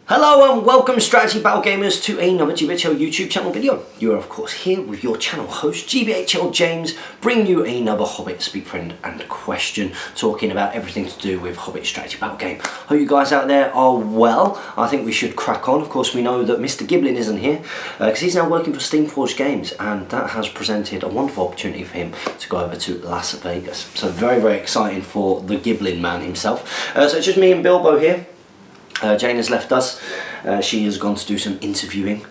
Hello and welcome strategy battle gamers to another GBHL YouTube channel video. You are of course here with your channel host GBHL James, bringing you another Hobbit Speak Friend and Question, talking about everything to do with Hobbit strategy battle game. Hope you guys out there are well. I think we should crack on. Of course we know that Mr. Giblin isn't here because he's now working for Steamforged Games, and that has presented a wonderful opportunity for him to go over to Las Vegas. So very exciting for the Giblin man himself. So it's just me and Bilbo here. Jane has left us. She has gone to do some interviewing.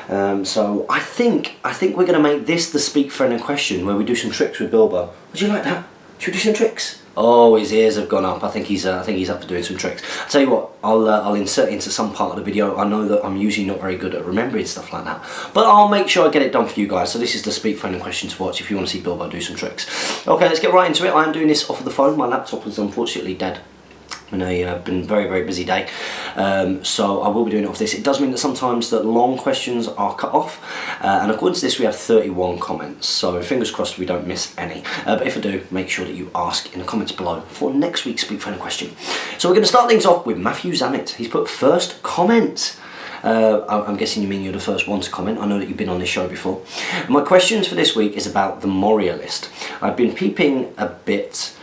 So I think we're going to make this the Speak Friend and Question, where we do some tricks with Bilbo. Would you like that? Should we do some tricks? Oh, his ears have gone up. I think he's up for doing some tricks. I'll tell you what, I'll insert into some part of the video. I know that I'm usually not very good at remembering stuff like that, but I'll make sure I get it done for you guys. So this is the Speak Friend and Question to watch if you want to see Bilbo do some tricks. Okay, let's get right into it. I am doing this off of the phone. My laptop is unfortunately dead. Been a very busy day, so I will be doing it off this. It does mean that sometimes that long questions are cut off, and according to this we have 31 comments, so fingers crossed we don't miss any, but if I do, make sure that you ask in the comments below for next week's Speak Friend and Question. So we're going to start things off with Matthew Zammit. He's put first comment. I'm guessing you mean you're the first one to comment. I know that you've been on this show before. My questions for this week is about the Moria list. I've been peeping a bit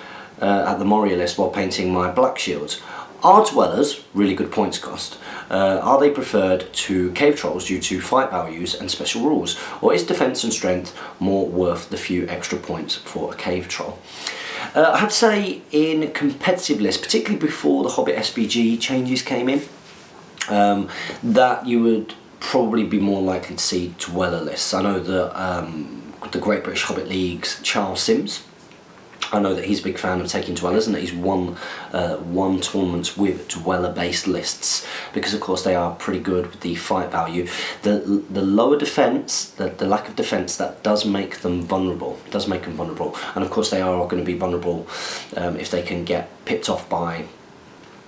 at the Moria list while painting my black shields. Are dwellers really good points cost? Are they preferred to cave trolls due to fight values and special rules? Or is defense and strength more worth the few extra points for a cave troll? I have to say, in competitive lists, particularly before the Hobbit SBG changes came in, that you would probably be more likely to see dweller lists. I know that the Great British Hobbit League's Charles Sims, I know that he's a big fan of taking dwellers, and that he's won tournaments with dweller-based lists, because of course they are pretty good with the fight value. The lower defense, the lack of defense, that does make them vulnerable. It does make them vulnerable, and of course they are going to be vulnerable if they can get picked off by,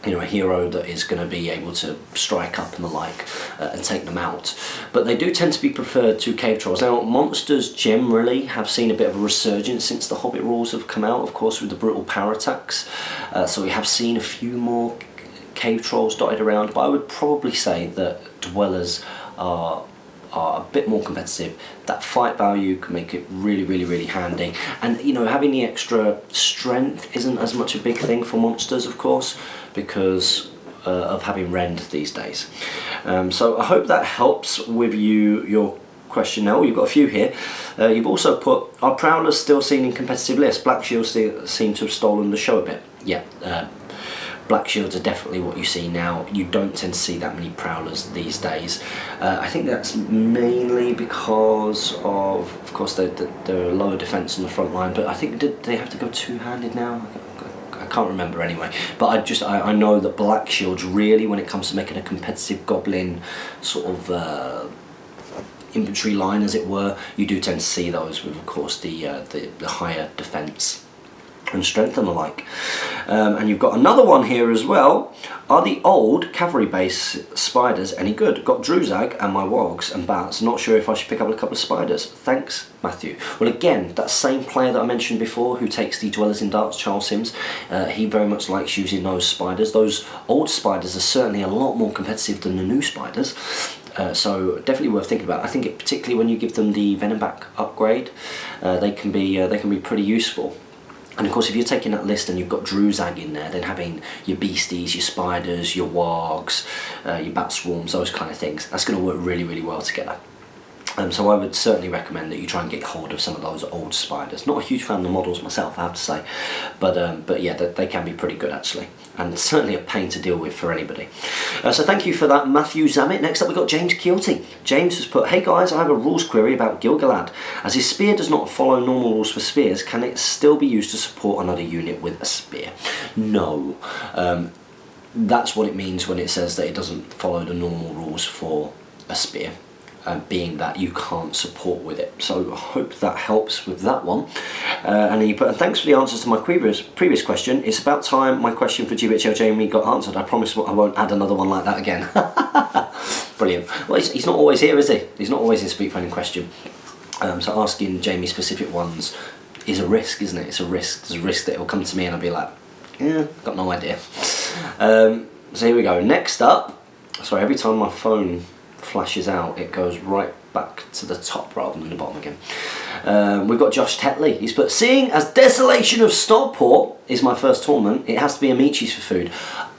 you know, a hero that is going to be able to strike up and the like and take them out. But they do tend to be preferred to cave trolls. Now, monsters generally have seen a bit of a resurgence since the Hobbit rules have come out, of course, with the brutal power attacks. So we have seen a few more cave trolls dotted around, but I would probably say that dwellers are a bit more competitive. That fight value can make it really handy, and you know, having the extra strength isn't as much a big thing for monsters, of course, because of having rend these days. So I hope that helps with your question. Now you've got a few here. You've also put, are prowlers still seen in competitive lists? Black shields seem to have stolen the show a bit. Yeah, black shields are definitely what you see now. You don't tend to see that many prowlers these days. I think that's mainly because of course, the lower defense on the front line, but I think did they have to go two-handed now? I can't remember anyway, but I know that black shields really, when it comes to making a competitive goblin sort of infantry line, as it were, you do tend to see those with, of course, the higher defense and strength and the like. And you've got another one here as well. Are the old cavalry-based spiders any good? Got Druzag and my wogs and bats. Not sure if I should pick up a couple of spiders. Thanks, Matthew. Well, again, that same player that I mentioned before, who takes the Dwellers in Darts, Charles Sims, he very much likes using those spiders. Those old spiders are certainly a lot more competitive than the new spiders. So definitely worth thinking about. I think particularly when you give them the Venomback upgrade, they can be pretty useful. And of course, if you're taking that list and you've got Druzag in there, then having your beasties, your spiders, your wargs, your bat swarms, those kind of things, that's going to work really well together. So I would certainly recommend that you try and get hold of some of those old spiders. Not a huge fan of the models myself, I have to say, but yeah, they can be pretty good actually, and certainly a pain to deal with for anybody. So thank you for that, Matthew Zammit. Next up we've got James Chioti. James has put, hey guys, I have a rules query about Gil-galad. As his spear does not follow normal rules for spears, can it still be used to support another unit with a spear? No. That's what it means when it says that it doesn't follow the normal rules for a spear. Being that you can't support with it. So I hope that helps with that one. And then you put, and thanks for the answers to my previous question. It's about time my question for GBHL Jamie got answered. I promise I won't add another one like that again. Brilliant. Well, he's not always here, is he? He's not always in Speak Friend and Question. So asking Jamie specific ones is a risk, isn't it? It's a risk. There's a risk that it'll come to me and I'll be like, yeah, got no idea. So here we go. Next up, Sorry, every time my phone flashes out, it goes right back to the top rather than the bottom again. We've got Josh Tetley. He's put, seeing as Desolation of Stockport is my first tournament, it has to be Amicis for food.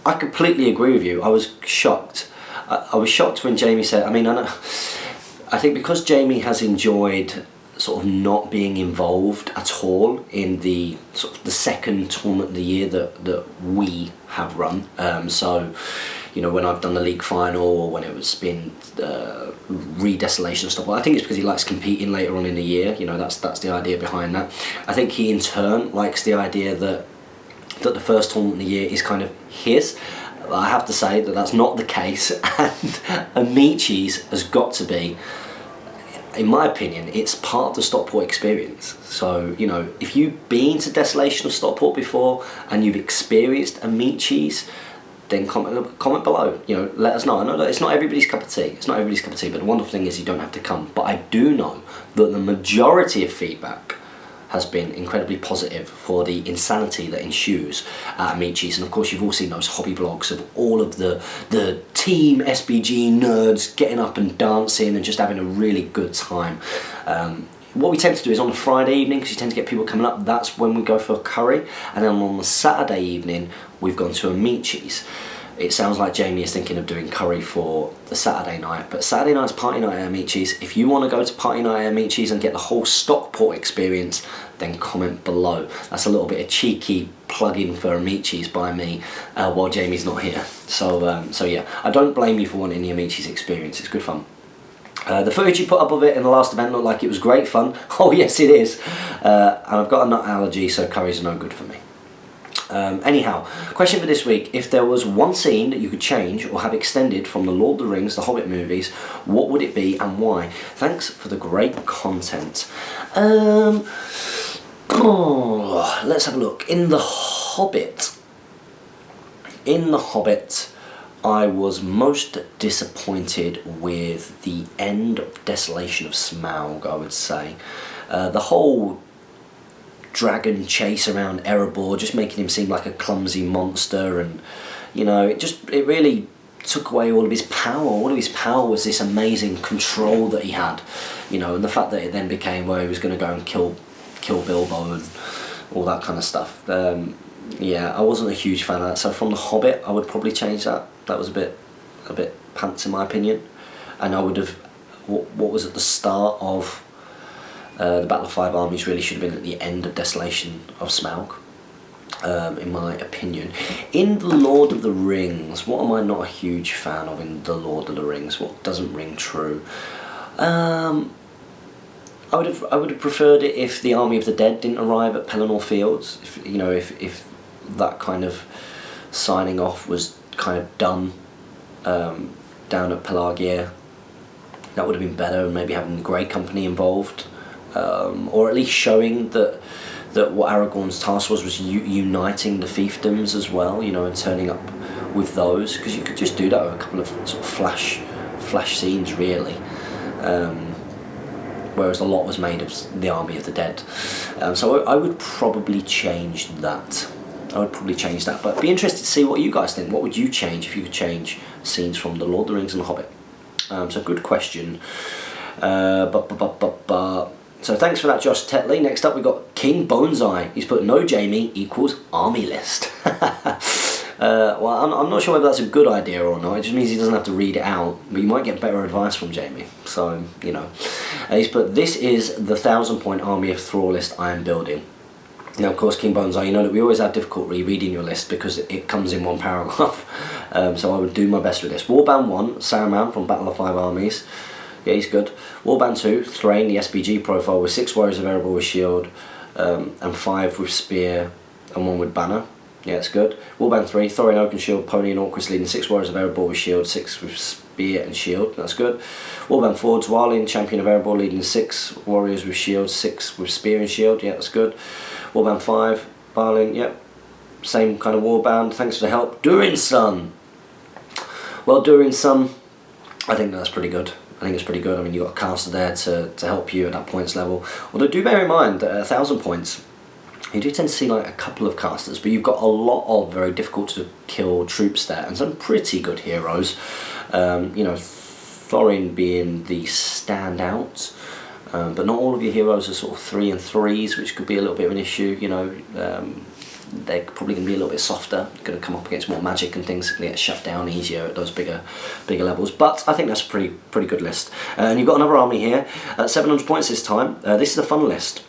I completely agree with you. I was shocked. I was shocked when Jamie said, I think because Jamie has enjoyed sort of not being involved at all in the sort of the second tournament of the year that we have run. So, you know, when I've done the league final or when it was been re-desolation and stuff, well, I think it's because he likes competing later on in the year. You know, that's the idea behind that. I think he in turn likes the idea that the first tournament of the year is kind of his. I have to say that that's not the case, and Amicis has got to be, in my opinion, it's part of the Stockport experience. So, you know, if you've been to Desolation of Stockport before and you've experienced Amicis, then comment below. You know, let us know. I know that it's not everybody's cup of tea. It's not everybody's cup of tea, but the wonderful thing is you don't have to come. But I do know that the majority of feedback has been incredibly positive for the insanity that ensues at Amicis. And of course, you've all seen those hobby vlogs of all of the team SBG nerds getting up and dancing and just having a really good time. What we tend to do is on a Friday evening, because you tend to get people coming up, that's when we go for a curry. And then on the Saturday evening, we've gone to Amicis. It sounds like Jamie is thinking of doing curry for the Saturday night, but Saturday night's party night at Amicis. If you want to go to party night at Amicis and get the whole Stockport experience, then comment below. That's a little bit of cheeky plug-in for Amicis by me while Jamie's not here. So yeah, I don't blame you for wanting the Amicis experience. It's good fun. The footage you put up of it in the last event looked like it was great fun. Oh yes, it is. And I've got a nut allergy, so curries are no good for me. Anyhow, question for this week: if there was one scene that you could change or have extended from the Lord of the Rings, the Hobbit movies, what would it be and why? Thanks for the great content. Let's have a look. In the Hobbit, I was most disappointed with the end of Desolation of Smaug, I would say. The whole dragon chase around Erebor, just making him seem like a clumsy monster, and you know, it really took away all of his power. All of his power was this amazing control that he had, you know, and the fact that it then became where he was going to go and kill Bilbo and all that kind of stuff. Yeah, I wasn't a huge fan of that. So from the Hobbit, I would probably change that. That was a bit pants in my opinion, and I would have what was at the start of the Battle of Five Armies really should have been at the end of Desolation of Smaug, in my opinion. In The Lord of the Rings, what am I not a huge fan of in The Lord of the Rings? What doesn't ring true? I would have preferred it if the Army of the Dead didn't arrive at Pelennor Fields. If that kind of signing off was kind of done down at Pelagia, that would have been better, and maybe having the Grey Company involved. Or at least showing that what Aragorn's task was uniting the fiefdoms as well, you know, and turning up with those, because you could just do that with a couple of sort of flash scenes really, whereas a lot was made of the Army of the Dead. So I would probably change that. But be interested to see what you guys think. What would you change if you could change scenes from The Lord of the Rings and The Hobbit? So good question. So thanks for that, Josh Tetley. Next up, we've got King Boneseye. He's put no Jamie equals army list. Well, I'm not sure whether that's a good idea or not. It just means he doesn't have to read it out, but you might get better advice from Jamie. So, you know. He's put, this is the 1,000-point army of Thrall list I am building. Now, of course, King Boneseye, you know that we always have difficulty reading your list because it comes in one paragraph. So I would do my best with this. Warband 1, Saruman from Battle of Five Armies. Yeah, he's good. Warband 2, Thrain, the SBG profile with 6 Warriors of Erebor with shield, and 5 with spear and 1 with banner. Yeah, it's good. Warband 3, Thorin Oakenshield, Pony and Orcus leading 6 Warriors of Erebor with shield, 6 with spear and shield. That's good. Warband 4, Dwalin, Champion of Erebor leading 6 Warriors with shield, 6 with spear and shield. Yeah, that's good. Warband 5, Balin, yep. Same kind of warband. Thanks for the help. Durin's Son. Well, Durin's Son, I think that's pretty good. I think it's pretty good. I mean, you've got a caster there to help you at that points level. Although do bear in mind that at 1,000 points, You do tend to see like a couple of casters, but you've got a lot of very difficult to kill troops there, and some pretty good heroes. You know, Thorin being the standout, but not all of your heroes are sort of 3 and 3s, which could be a little bit of an issue. You know, they're probably going to be a little bit softer, going to come up against more magic and things, going to get shut down easier at those bigger levels. But I think that's a pretty good list. And you've got another army here at 700 points this time. This is a fun list.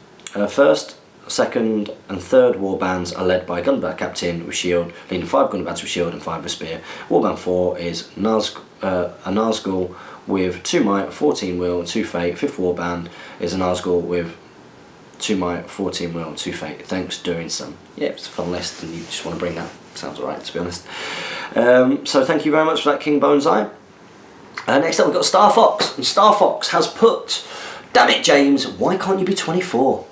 First, second and third warbands are led by a gunbat captain with shield, leading 5 gunbats with shield and 5 with spear. Warband 4 is a Nazgul with 2 might, 14 will, 2 fate. 5th warband is a Nazgul with 2 might, 14 will, 2 fate. Thanks, doing some. Yeah, it's a fun list, and you just want to bring that. Sounds alright, to be honest. So thank you very much for that, King Bone's Eye. Next up we've got Star Fox, and Star Fox has put, damn it James, why can't you be 24?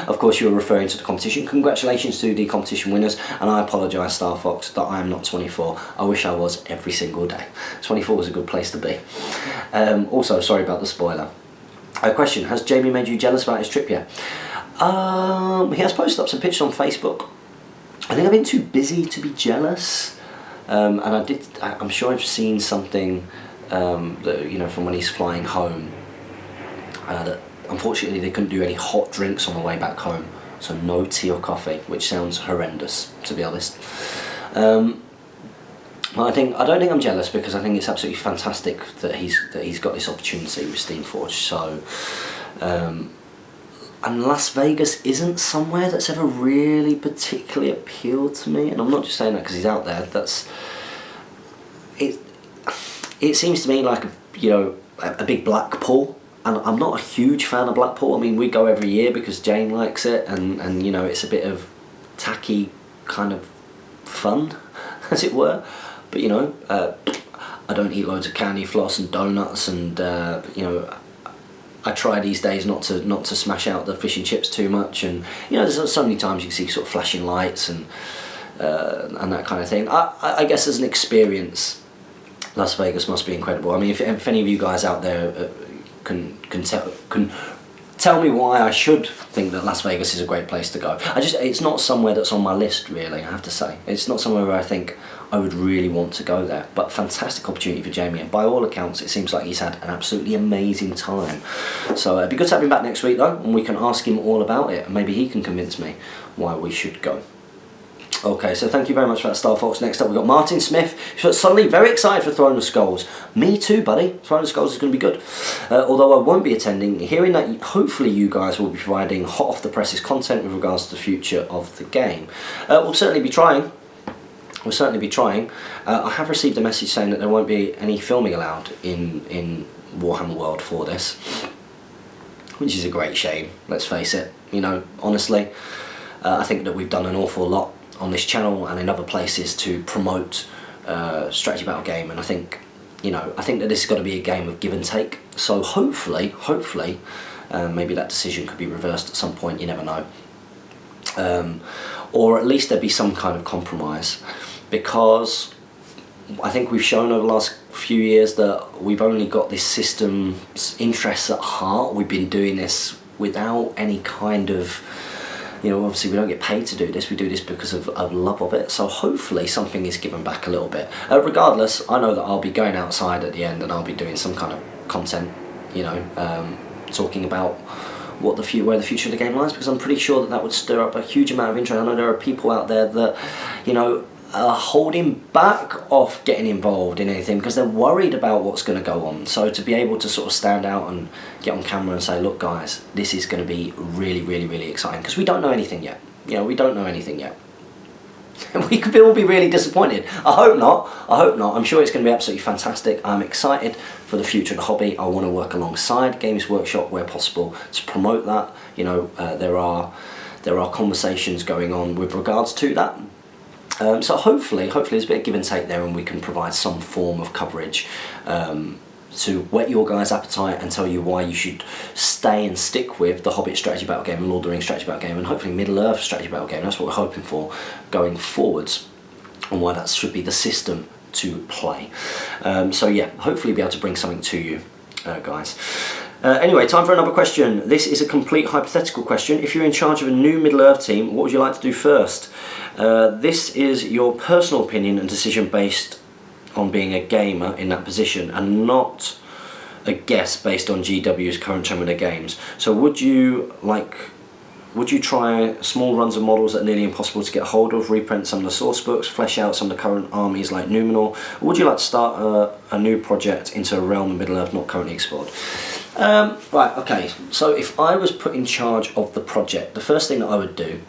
Of course you were referring to the competition. Congratulations to the competition winners, and I apologise, Star Fox, that I am not 24. I wish I was every single day. 24 was a good place to be. Also, sorry about the spoiler. Question, has Jamie made you jealous about his trip yet? He has posted up some pictures on Facebook. I think I've been too busy to be jealous, and I'm sure I've seen something that, you know, from when he's flying home, that unfortunately they couldn't do any hot drinks on the way back home, so no tea or coffee, which sounds horrendous, to be honest. I don't think I'm jealous, because I think it's absolutely fantastic that he's got this opportunity with Steamforged. So, and Las Vegas isn't somewhere that's ever really particularly appealed to me, and I'm not just saying that because he's out there. That's it. It seems to me like a big Blackpool, and I'm not a huge fan of Blackpool. I mean, we go every year because Jane likes it, and you know, it's a bit of tacky kind of fun, as it were. But you know, I don't eat loads of candy floss and donuts, and you know, I try these days not to smash out the fish and chips too much. And you know, there's so many times you see sort of flashing lights and that kind of thing. I guess as an experience, Las Vegas must be incredible. I mean, if any of you guys out there can tell me why I should think that Las Vegas is a great place to go. It's not somewhere that's on my list, really, I have to say. It's not somewhere where I think I would really want to go there. But fantastic opportunity for Jamie, and by all accounts it seems like he's had an absolutely amazing time. So it'd be good to have him back next week though, and we can ask him all about it, and maybe he can convince me why we should go. Okay, so thank you very much for that, Star Fox. Next up we've got Martin Smith, who's suddenly very excited for Throne of Skulls. Me too, buddy. Throne of Skulls is going to be good. Although I won't be attending, hearing that hopefully you guys will be providing hot off the presses content with regards to the future of the game. We'll certainly be trying. I have received a message saying that there won't be any filming allowed in Warhammer World for this, which is a great shame, let's face it. You know, honestly, I think that we've done an awful lot on this channel and in other places to promote strategy battle game, and I think that this has got to be a game of give and take. So hopefully maybe that decision could be reversed at some point, you never know, or at least there'd be some kind of compromise, because I think we've shown over the last few years that we've only got this system's interests at heart. We've been doing this without any kind of, you know, obviously we don't get paid to do this, we do this because of love of it, so hopefully something is given back a little bit. Regardless, I know that I'll be going outside at the end and I'll be doing some kind of content, you know, talking about where the future of the game lies, because I'm pretty sure that would stir up a huge amount of interest. I know there are people out there that, you know, are holding back off getting involved in anything because they're worried about what's going to go on. So to be able to sort of stand out and get on camera and say, look guys, this is going to be really, really, really exciting, because we don't know anything yet. You know, we don't know anything yet. We could all be really disappointed. I hope not. I'm sure it's going to be absolutely fantastic. I'm excited for the future of the hobby. I want to work alongside Games Workshop where possible to promote that. You know, there are conversations going on with regards to that. So hopefully there's a bit of give and take there, and we can provide some form of coverage to whet your guys' appetite and tell you why you should stay and stick with the Hobbit strategy battle game and Lord of the Rings strategy battle game, and hopefully Middle-earth strategy battle game. That's what we're hoping for going forwards, and why that should be the system to play. So yeah, hopefully be able to bring something to you guys. Anyway, time for another question. This is a complete hypothetical question. If you're in charge of a new Middle-earth team, what would you like to do first? This is your personal opinion and decision based on being a gamer in that position, and not a guess based on GW's current trend with their games. So would you try small runs of models that are nearly impossible to get hold of, reprint some of the source books, flesh out some of the current armies like Numenor, or would you like to start a new project into a realm of Middle-earth not currently explored? Right, okay, so if I was put in charge of the project, the first thing that I would do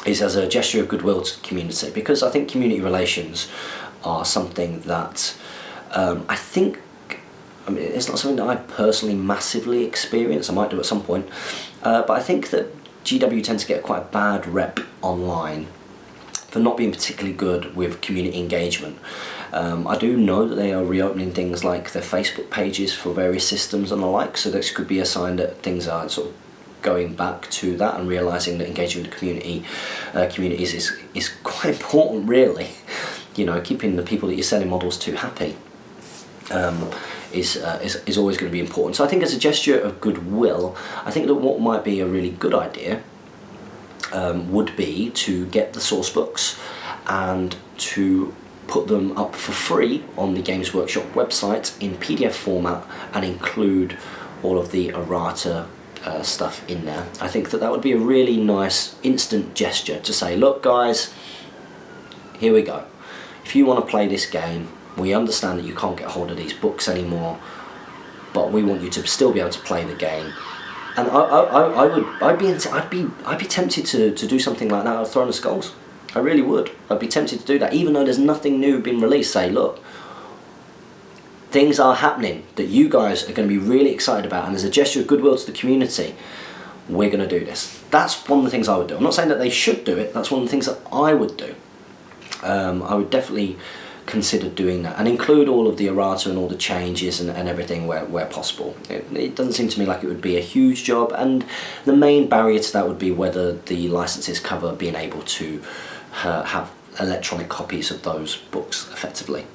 is as a gesture of goodwill to the community, because I think community relations are something that I think, I mean, it's not something that I've personally massively experienced. I might do at some point, but I think that GW tends to get quite a bad rep online for not being particularly good with community engagement. I do know that they are reopening things like their Facebook pages for various systems and the like, so this could be a sign that things are sort of going back to that and realising that engaging with the communities is quite important, really. You know, keeping the people that you're selling models to happy is always going to be important. So I think as a gesture of goodwill, I think that what might be a really good idea would be to get the source books and to put them up for free on the Games Workshop website in PDF format and include all of the errata stuff in there. I think that would be a really nice instant gesture to say, look guys, here we go. If you want to play this game, we understand that you can't get hold of these books anymore, but we want you to still be able to play the game. And I'd be tempted to do something like that out of Throne of Skulls. I really would. I'd be tempted to do that, even though there's nothing new been released. Say, look, things are happening that you guys are going to be really excited about, and as a gesture of goodwill to the community, we're going to do this. That's one of the things I would do. I'm not saying that they should do it. That's one of the things that I would do. I would definitely consider doing that and include all of the errata and all the changes and everything where possible. It doesn't seem to me like it would be a huge job, and the main barrier to that would be whether the licenses cover being able to have electronic copies of those books effectively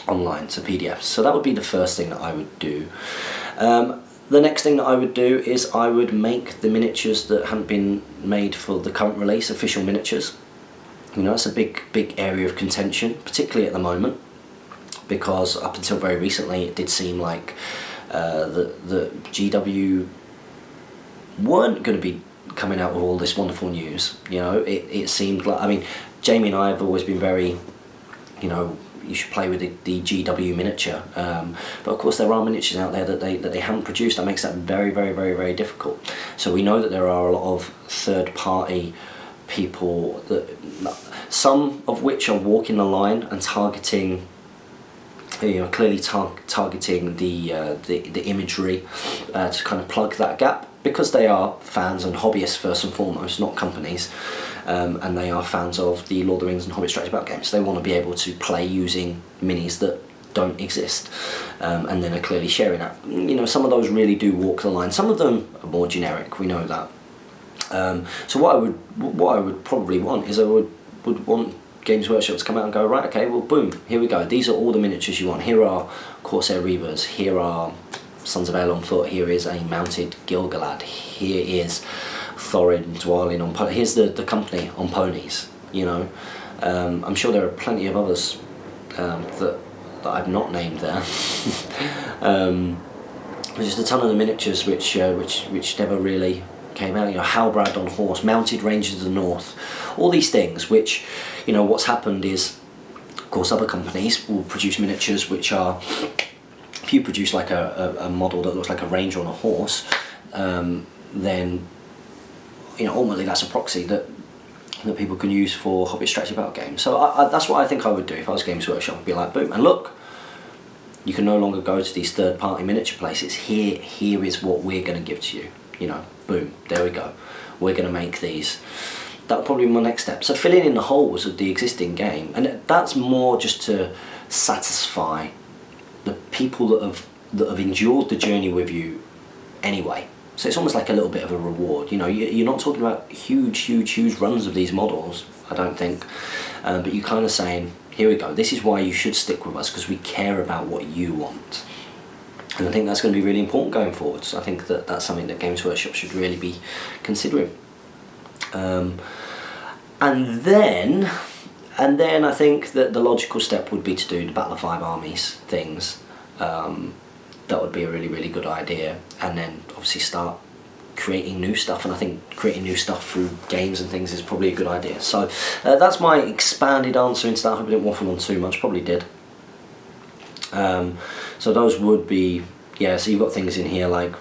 online to PDFs. So that would be the first thing that I would do. The next thing that I would do is I would make the miniatures that haven't been made for the current release official miniatures. You know, it's a big area of contention, particularly at the moment, because up until very recently it did seem like the GW weren't going to be coming out with all this wonderful news. You know, it seemed like, I mean, Jamie and I have always been very, you know, you should play with the GW miniature, but of course there are miniatures out there that they haven't produced. That makes that very difficult. So we know that there are a lot of third-party people, that some of which are walking the line and targeting, you know, clearly targeting the imagery to kind of plug that gap, because they are fans and hobbyists first and foremost, not companies, and they are fans of the Lord of the Rings and Hobbit strategy battle games. They want to be able to play using minis that don't exist, and then are clearly sharing that. You know, some of those really do walk the line. Some of them are more generic, we know that. So what I would probably want is I would want Games Workshop to come out and go, right, okay, well, boom, here we go. These are all the miniatures you want. Here are Corsair Reavers. Here are Sons of Ale on foot. Here is a mounted Gil-galad. Here is Thorin Dwalin on ponies. Here's the company on ponies. You know, I'm sure there are plenty of others that I've not named there. There's just a ton of the miniatures which never really came out. You know, Halbrand on horse, mounted Rangers of the North, all these things which, you know, what's happened is, of course, other companies will produce miniatures which are, if you produce like a model that looks like a ranger on a horse, then, you know, ultimately that's a proxy that people can use for Hobbit strategy battle games. So that's what I think I would do if I was Games Workshop. I'd be like, boom, and look, you can no longer go to these third-party miniature places. Here is what we're going to give to you. You know, boom, there we go. We're going to make these. That would probably be my next step. So filling in the holes of the existing game, and that's more just to satisfy the people that have endured the journey with you anyway. So it's almost like a little bit of a reward. You know, you're not talking about huge runs of these models, I don't think, but you're kind of saying, here we go, this is why you should stick with us, because we care about what you want. And I think that's going to be really important going forwards. I think that that's something that Games Workshop should really be considering. And then I think that the logical step would be to do the Battle of Five Armies things. That would be a really, really good idea. And then obviously start creating new stuff, and I think creating new stuff through games and things is probably a good idea. So that's my expanded answer into that. I hope I didn't waffle on too much, probably did. So those would be, yeah, so you've got things in here like,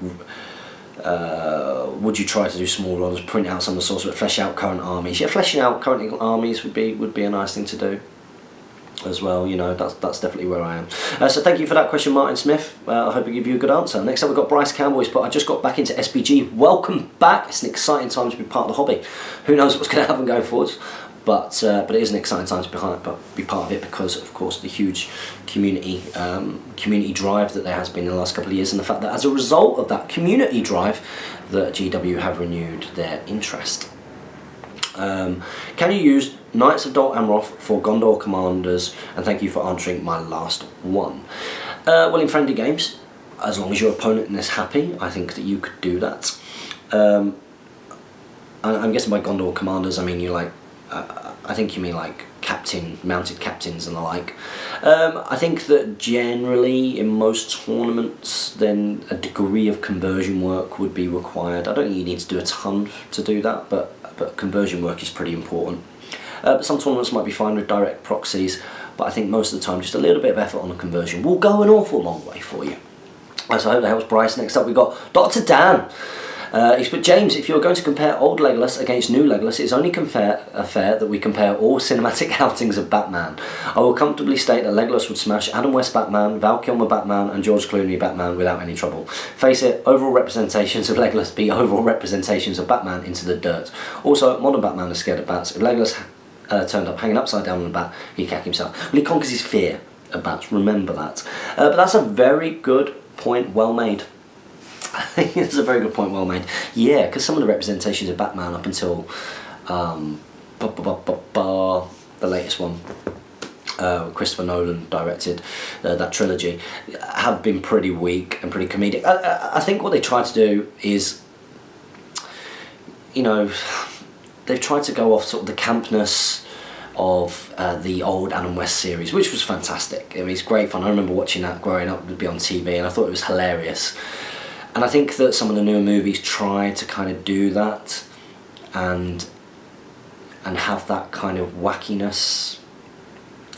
would you try to do small orders, print out some of the source, but flesh out current armies? Yeah, fleshing out current armies would be a nice thing to do as well. You know, that's definitely where I am. So thank you for that question, Martin Smith. I hope I give you a good answer. Next up we've got Bryce Campbell. He's put, I just got back into SBG. Welcome back. It's an exciting time to be part of the hobby. Who knows what's going to happen going forwards, but it is an exciting time to be part of it, because of course the huge community drive that there has been in the last couple of years, and the fact that as a result of that community drive that GW have renewed their interest. Can you use Knights of Dol Amroth for Gondor commanders? And thank you for answering my last one. Well, in friendly games, as long as your opponent is happy, I think that you could do that. I'm guessing by Gondor commanders, I mean you like, I think you mean like mounted captains and the like. I think that generally in most tournaments then a degree of conversion work would be required. I don't think you need to do a ton to do that, but conversion work is pretty important. But some tournaments might be fine with direct proxies, but I think most of the time just a little bit of effort on the conversion will go an awful long way for you. So I hope that helps, Bryce. Next up we've got Dr. Dan. He's put, James, if you're going to compare old Legolas against new Legolas, it's only fair that we compare all cinematic outings of Batman. I will comfortably state that Legolas would smash Adam West Batman, Val Kilmer Batman and George Clooney Batman without any trouble. Face it, overall representations of Legolas beat overall representations of Batman into the dirt. Also, modern Batman is scared of bats. If Legolas turned up hanging upside down on a bat, he'd cack himself. Well, he conquers his fear of bats, remember that. But that's a very good point, well made. I think it's a very good point, well made. Yeah, because some of the representations of Batman up until the latest one, Christopher Nolan directed, that trilogy, have been pretty weak and pretty comedic. I think what they try to do is, you know, they've tried to go off sort of the campness of the old Adam West series, which was fantastic. I mean, it's great fun. I remember watching that growing up, it would be on TV, and I thought it was hilarious. And I think that some of the newer movies try to kind of do that and have that kind of wackiness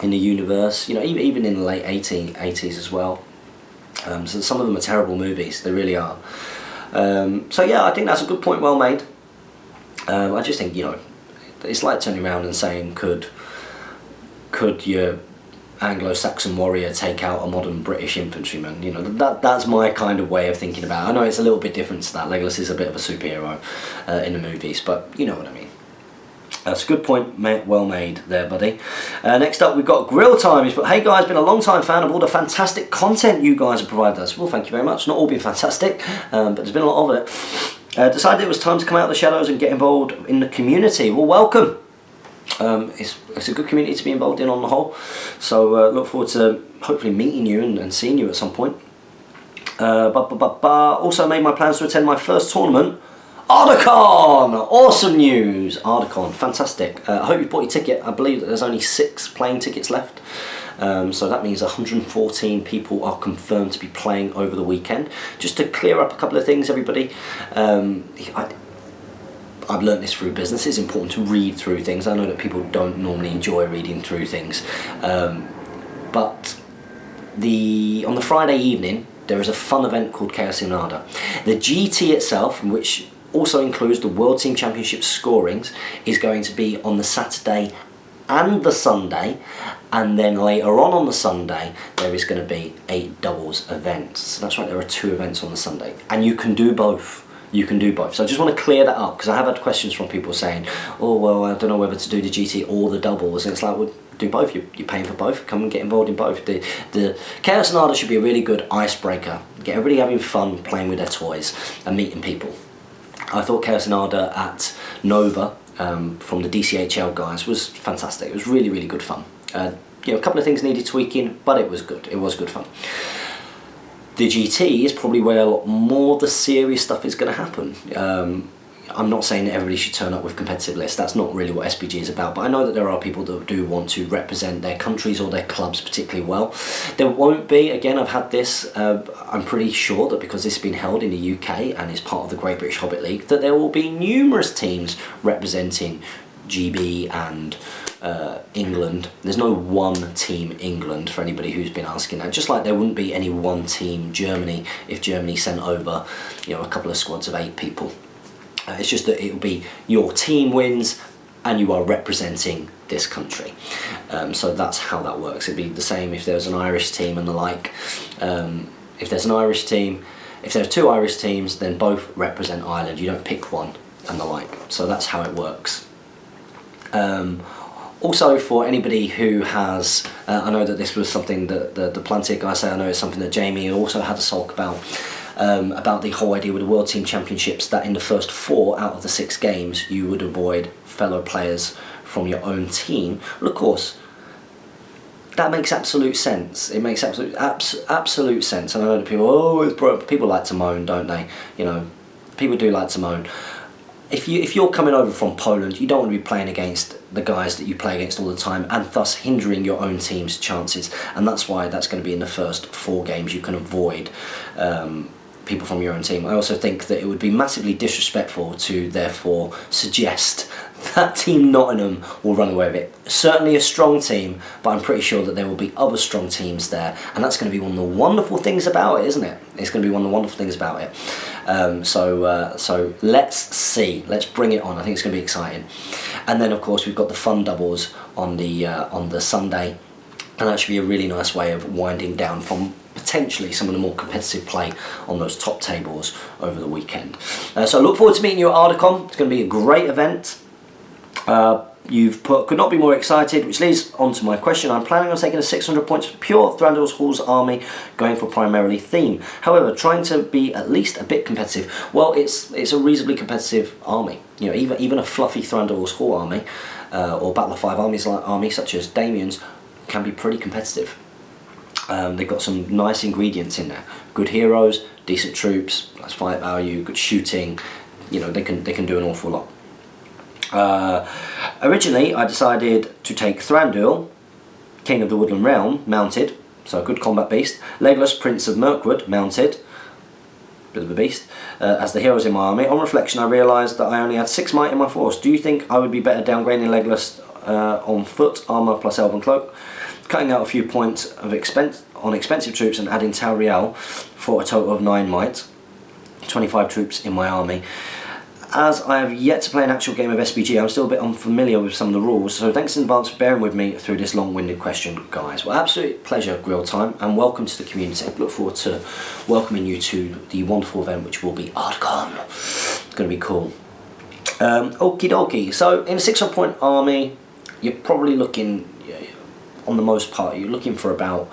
in the universe, you know, even in the late 80s as well. So some of them are terrible movies, they really are. So yeah, I think that's a good point, well made. I just think, you know, it's like turning around and saying, could your Anglo-Saxon warrior take out a modern British infantryman? You know, that's my kind of way of thinking about it. I know it's a little bit different to that. Legolas is a bit of a superhero in the movies, but you know what I mean. That's a good point, well made there, buddy. Next up, we've got Grill Time. He's put, hey guys, been a long time fan of all the fantastic content you guys have provided us. Well, thank you very much. Not all been fantastic, but there's been a lot of it. Decided it was time to come out of the shadows and get involved in the community. Well, welcome. It's a good community to be involved in on the whole, so look forward to hopefully meeting you and seeing you at some point. Also made my plans to attend my first tournament, Ardacon! Awesome news! Ardacon, fantastic. I hope you bought your ticket. I believe that there's only 6 playing tickets left. So that means 114 people are confirmed to be playing over the weekend. Just to clear up a couple of things, everybody. I've learnt this through business. It's important to read through things. I know that people don't normally enjoy reading through things. But on the Friday evening, there is a fun event called Chaos Inada. The GT itself, which also includes the World Team Championship scorings, is going to be on the Saturday and the Sunday, and then later on the Sunday there is going to be a doubles event. So that's right, there are 2 events on the Sunday, and you can do both. You can do both. So I just want to clear that up, because I have had questions from people saying, oh well, I don't know whether to do the GT or the doubles, and it's like, well, do both. You're paying for both, come and get involved in both. The Chaos Inada should be a really good icebreaker, get everybody having fun playing with their toys and meeting people. I thought Chaos Inada at Nova from the GBHL guys was fantastic. It was really, really good fun. You know, a couple of things needed tweaking, but it was good. It was good fun. The GT is probably where a lot more of the serious stuff is going to happen. I'm not saying that everybody should turn up with competitive lists. That's not really what SBG is about. But I know that there are people that do want to represent their countries or their clubs particularly well. There won't be, again, I've had this, I'm pretty sure that because this has been held in the UK and is part of the Great British Hobbit League, that there will be numerous teams representing GB and England. There's no one team England for anybody who's been asking that. Just like there wouldn't be any one team Germany if Germany sent over, you know, a couple of squads of 8 people. It's just that it will be your team wins and you are representing this country. So that's how that works. It'd be the same if there was an Irish team and the like. If there's an Irish team, if there are 2 Irish teams, then both represent Ireland. You don't pick one and the like. So that's how it works. Also, for anybody who has, I know that this was something that the Plantier guy said, I know it's something that Jamie also had a sulk about the whole idea with the World Team Championships, that in the first 4 out of the 6 games you would avoid fellow players from your own team. Well, of course, that makes absolute sense. It makes absolute sense. And I know that people like to moan, don't they? You know, people do like to moan. If you're coming over from Poland, you don't want to be playing against the guys that you play against all the time, and thus hindering your own team's chances. And that's why that's going to be in the first 4 games. You can avoid people from your own team. I also think that it would be massively disrespectful to therefore suggest that Team Nottingham will run away with it. Certainly a strong team, but I'm pretty sure that there will be other strong teams there, and that's going to be one of the wonderful things about it, isn't it? It's going to be one of the wonderful things about it. So let's see. Let's bring it on. I think it's going to be exciting. And then of course we've got the fun doubles on the Sunday, and that should be a really nice way of winding down from potentially some of the more competitive play on those top tables over the weekend. So I look forward to meeting you at Ardacon. It's going to be a great event. You've put, could not be more excited, which leads on to my question. I'm planning on taking a 600 points for pure Thranduil's Hall's army, going for primarily theme. However, trying to be at least a bit competitive. Well, it's a reasonably competitive army. You know, even a fluffy Thranduil's Hall army, or Battle of 5 armies such as Damien's, can be pretty competitive. They've got some nice ingredients in there. Good heroes, decent troops, nice fight value, good shooting. You know, they can do an awful lot. Originally, I decided to take Thranduil, King of the Woodland Realm, mounted, so a good combat beast. Legolas, Prince of Mirkwood, mounted, bit of a beast, as the heroes in my army. On reflection, I realised that I only had 6 might in my force. Do you think I would be better downgrading Legolas on foot, armour plus elven cloak, cutting out a few points of on expensive troops and adding Tauriel for a total of 9 might, 25 troops in my army? As I have yet to play an actual game of SBG, I'm still a bit unfamiliar with some of the rules, so thanks in advance for bearing with me through this long-winded question, guys. Well, absolute pleasure, Grill Time, and welcome to the community. Look forward to welcoming you to the wonderful event, which will be Ardacon. It's going to be cool. Okie dokie. So, in a 600 point army, you're probably looking, on the most part, you're looking for about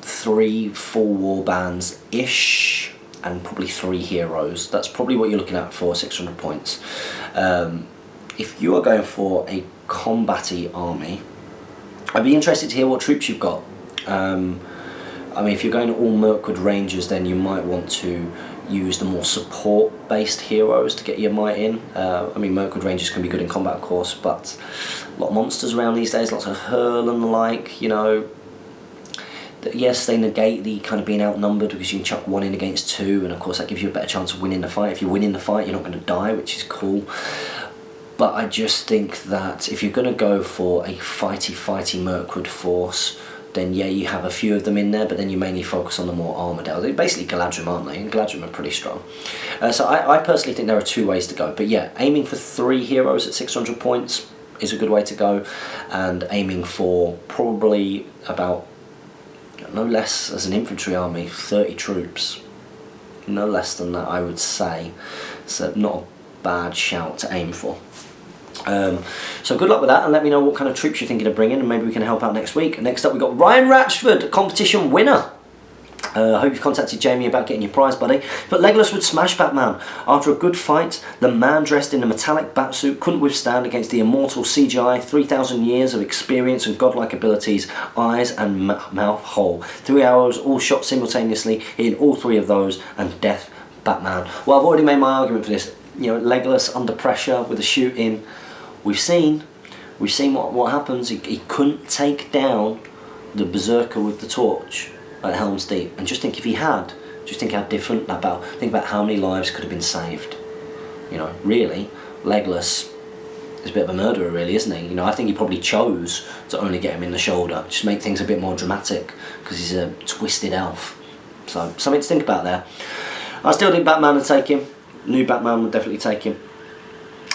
3 full warbands-ish, and probably 3 heroes. That's probably what you're looking at for 600 points. If you are going for a combat-y army, I'd be interested to hear what troops you've got. I mean, if you're going to all Mirkwood Rangers, then you might want to use the more support-based heroes to get your might in. I mean, Mirkwood Rangers can be good in combat, of course, but a lot of monsters around these days, lots of hurl and the like, you know. Yes, they negate the kind of being outnumbered because you can chuck 1 in against 2, and of course that gives you a better chance of winning the fight. If you win in the fight, you're not going to die, which is cool. But I just think that if you're going to go for a fighty Mirkwood force, then yeah, you have a few of them in there, but then you mainly focus on the more armoured elves. They're basically Galadrim, aren't they? And Galadrim are pretty strong. So I personally think there are 2 ways to go. But yeah, aiming for 3 heroes at 600 points is a good way to go, and aiming for probably about, no less, as an infantry army, 30 troops. No less than that, I would say. So not a bad shout to aim for. So good luck with that, and let me know what kind of troops you're thinking of bringing, and maybe we can help out next week. Next up, we've got Ryan Ratchford, competition winner. I hope you've contacted Jamie about getting your prize, buddy. But Legolas would smash Batman. After a good fight, the man dressed in a metallic batsuit couldn't withstand against the immortal CGI, 3,000 years of experience and godlike abilities, eyes and mouth whole. 3 hours, all shot simultaneously, hitting all 3 of those, and death Batman. Well, I've already made my argument for this. You know, Legolas under pressure with the shooting. We've seen what happens. He couldn't take down the berserker with the torch at Helm's Deep, and just think if he had, just think how different that battle. Think about how many lives could have been saved. You know, really, Legolas is a bit of a murderer, really, isn't he? You know, I think he probably chose to only get him in the shoulder, just make things a bit more dramatic, because he's a twisted elf. So something to think about there. I still think Batman would take him. New Batman would definitely take him.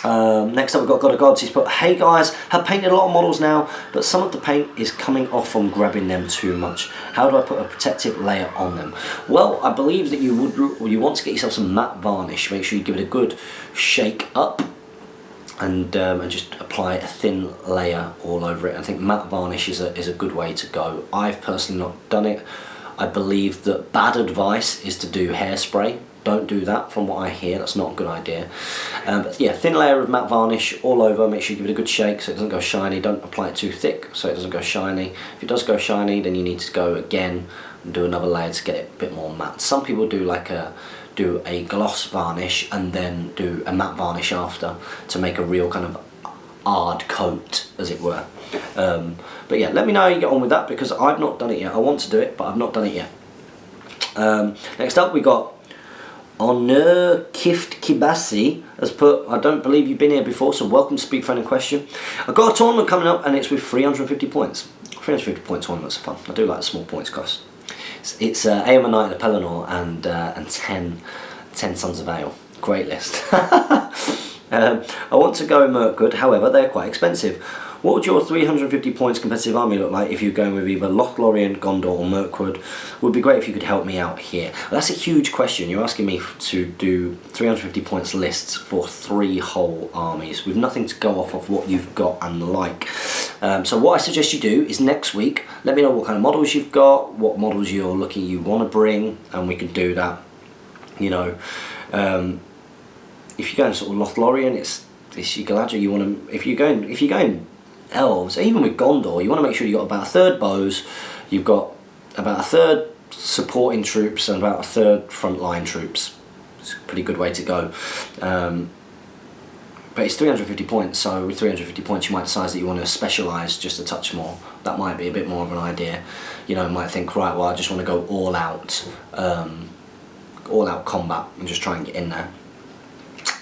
Next up we've got God of Gods. He's put, hey guys, have painted a lot of models now, but some of the paint is coming off from grabbing them too much. How do I put a protective layer on them? Well, I believe that you want to get yourself some matte varnish. Make sure you give it a good shake up and just apply a thin layer all over it. I think matte varnish is a good way to go. I've personally not done it. I believe that bad advice is to do hairspray. Don't do that, from what I hear. That's not a good idea. But yeah, thin layer of matte varnish all over. Make sure you give it a good shake so it doesn't go shiny. Don't apply it too thick so it doesn't go shiny. If it does go shiny, then you need to go again and do another layer to get it a bit more matte. Some people do a gloss varnish and then do a matte varnish after to make a real kind of hard coat, as it were. But yeah, let me know how you get on with that, because I've not done it yet. I want to do it, but I've not done it yet. Next up we got Honor Kift Kibasi has put, I don't believe you've been here before, so welcome to Speak Friend and Question. I've got a tournament coming up and it's with 350 points. 350 point tournaments are fun. I do like the small points cost. It's Aemon Knight of Pelennor and 10 Sons of Ale. Great list. I want to go Mirkwood, however they're quite expensive. What would your 350 points competitive army look like if you're going with either Lothlorien, Gondor or Mirkwood? Would be great if you could help me out here. Well, that's a huge question. You're asking me to do 350 points lists for 3 whole armies with nothing to go off of what you've got and the like. So what I suggest you do is next week, let me know what kind of models you've got, what models you're looking you want to bring, and we can do that. You know, if you're going sort of Lothlorien, it's your Galadriel. You want to, if you're going elves, even with Gondor, you want to make sure you've got about a third bows, you've got about a third supporting troops and about a third frontline troops. It's a pretty good way to go. But it's 350 points, so with 350 points you might decide that you want to specialise just a touch more. That might be a bit more of an idea. You know, you might think, right, well I just want to go all out combat and just try and get in there.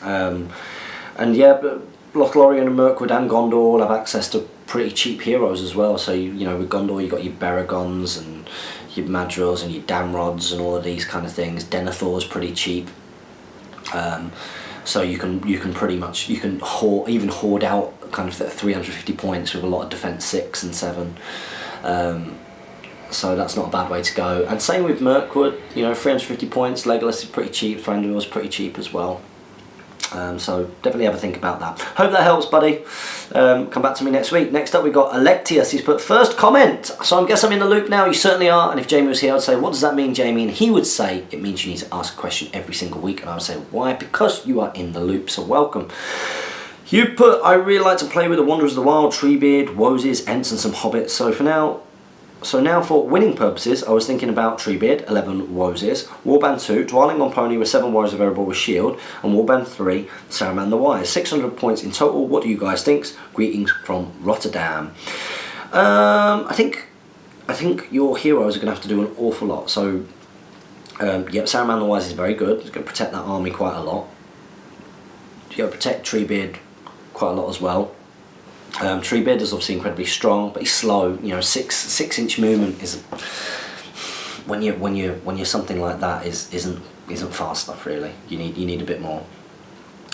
And yeah, but Lothlorien and Mirkwood and Gondor all have access to pretty cheap heroes as well. So you know, with Gondor you've got your Baragons and your Madrils and your Damrods and all of these kind of things. Denethor's pretty cheap. So you can pretty much even hoard out kind of 350 points with a lot of defense 6 and 7. So that's not a bad way to go. And same with Mirkwood. You know, 350 points. Legolas is pretty cheap. Thranduil's pretty cheap as well. So definitely have a think about that. Hope that helps, buddy. Come back to me next week. Next up we got Electius. He's put first comment. So I guess I'm in the loop now. You certainly are. And if Jamie was here, I'd say, what does that mean, Jamie? And he would say, it means you need to ask a question every single week. And I would say, why? Because you are in the loop. So welcome. You put, I really like to play with the Wanderers of the Wild, Treebeard, Woses, Ents and some Hobbits. So now for winning purposes, I was thinking about Treebeard, 11 Woses, Warband 2, Dwelling on Pony with 7 Warriors of Erebor with Shield, and Warband 3, Saruman the Wise. 600 points in total. What do you guys think? Greetings from Rotterdam. I think your heroes are going to have to do an awful lot. So, yep, Saruman the Wise is very good. He's going to protect that army quite a lot. You've got to protect Treebeard quite a lot as well. Treebeard is obviously incredibly strong, but he's slow. You know, 6-inch movement is when you're something like that isn't fast enough really. You need a bit more.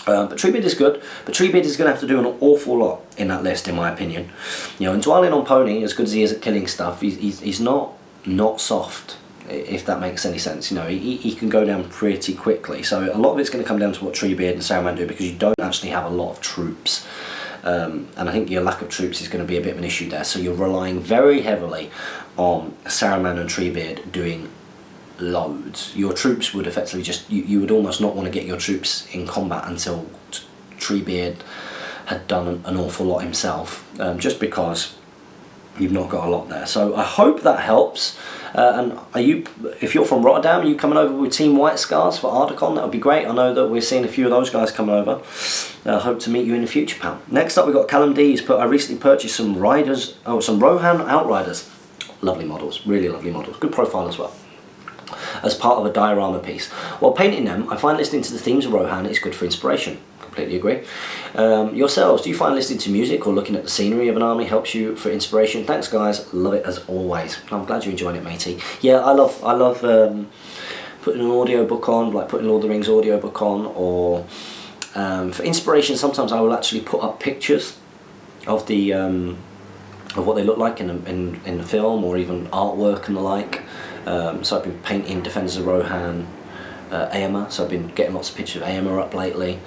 But Treebeard is good. But Treebeard is going to have to do an awful lot in that list, in my opinion. You know, and Dwelling on Pony, as good as he is at killing stuff, he's not soft. If that makes any sense. You know, he can go down pretty quickly. So a lot of it's going to come down to what Treebeard and Saruman do, because you don't actually have a lot of troops. And I think your lack of troops is going to be a bit of an issue there. So you're relying very heavily on Saruman and Treebeard doing loads. Your troops would effectively just, you would almost not want to get your troops in combat until Treebeard had done an awful lot himself, just because you've not got a lot there. So I hope that helps. And if you're from Rotterdam, are you coming over with Team White Scars for Ardacon? That would be great. I know that we're seeing a few of those guys coming over. Hope to meet you in the future, pal. Next up, we've got Callum D. He's put, I recently purchased some some Rohan Outriders. Lovely models, really lovely models. Good profile as well, as part of a diorama piece. While painting them, I find listening to the themes of Rohan is good for inspiration. Completely agree. Yourselves, do you find listening to music or looking at the scenery of an army helps you for inspiration? Thanks, guys. Love it as always. I'm glad you're enjoying it, matey. Yeah, I love putting an audiobook on, like putting Lord of the Rings audiobook on, or for inspiration, sometimes I will actually put up pictures of the of what they look like in the film, or even artwork and the like. So I've been painting Defenders of Rohan, Aemma, so I've been getting lots of pictures of Aemma up lately.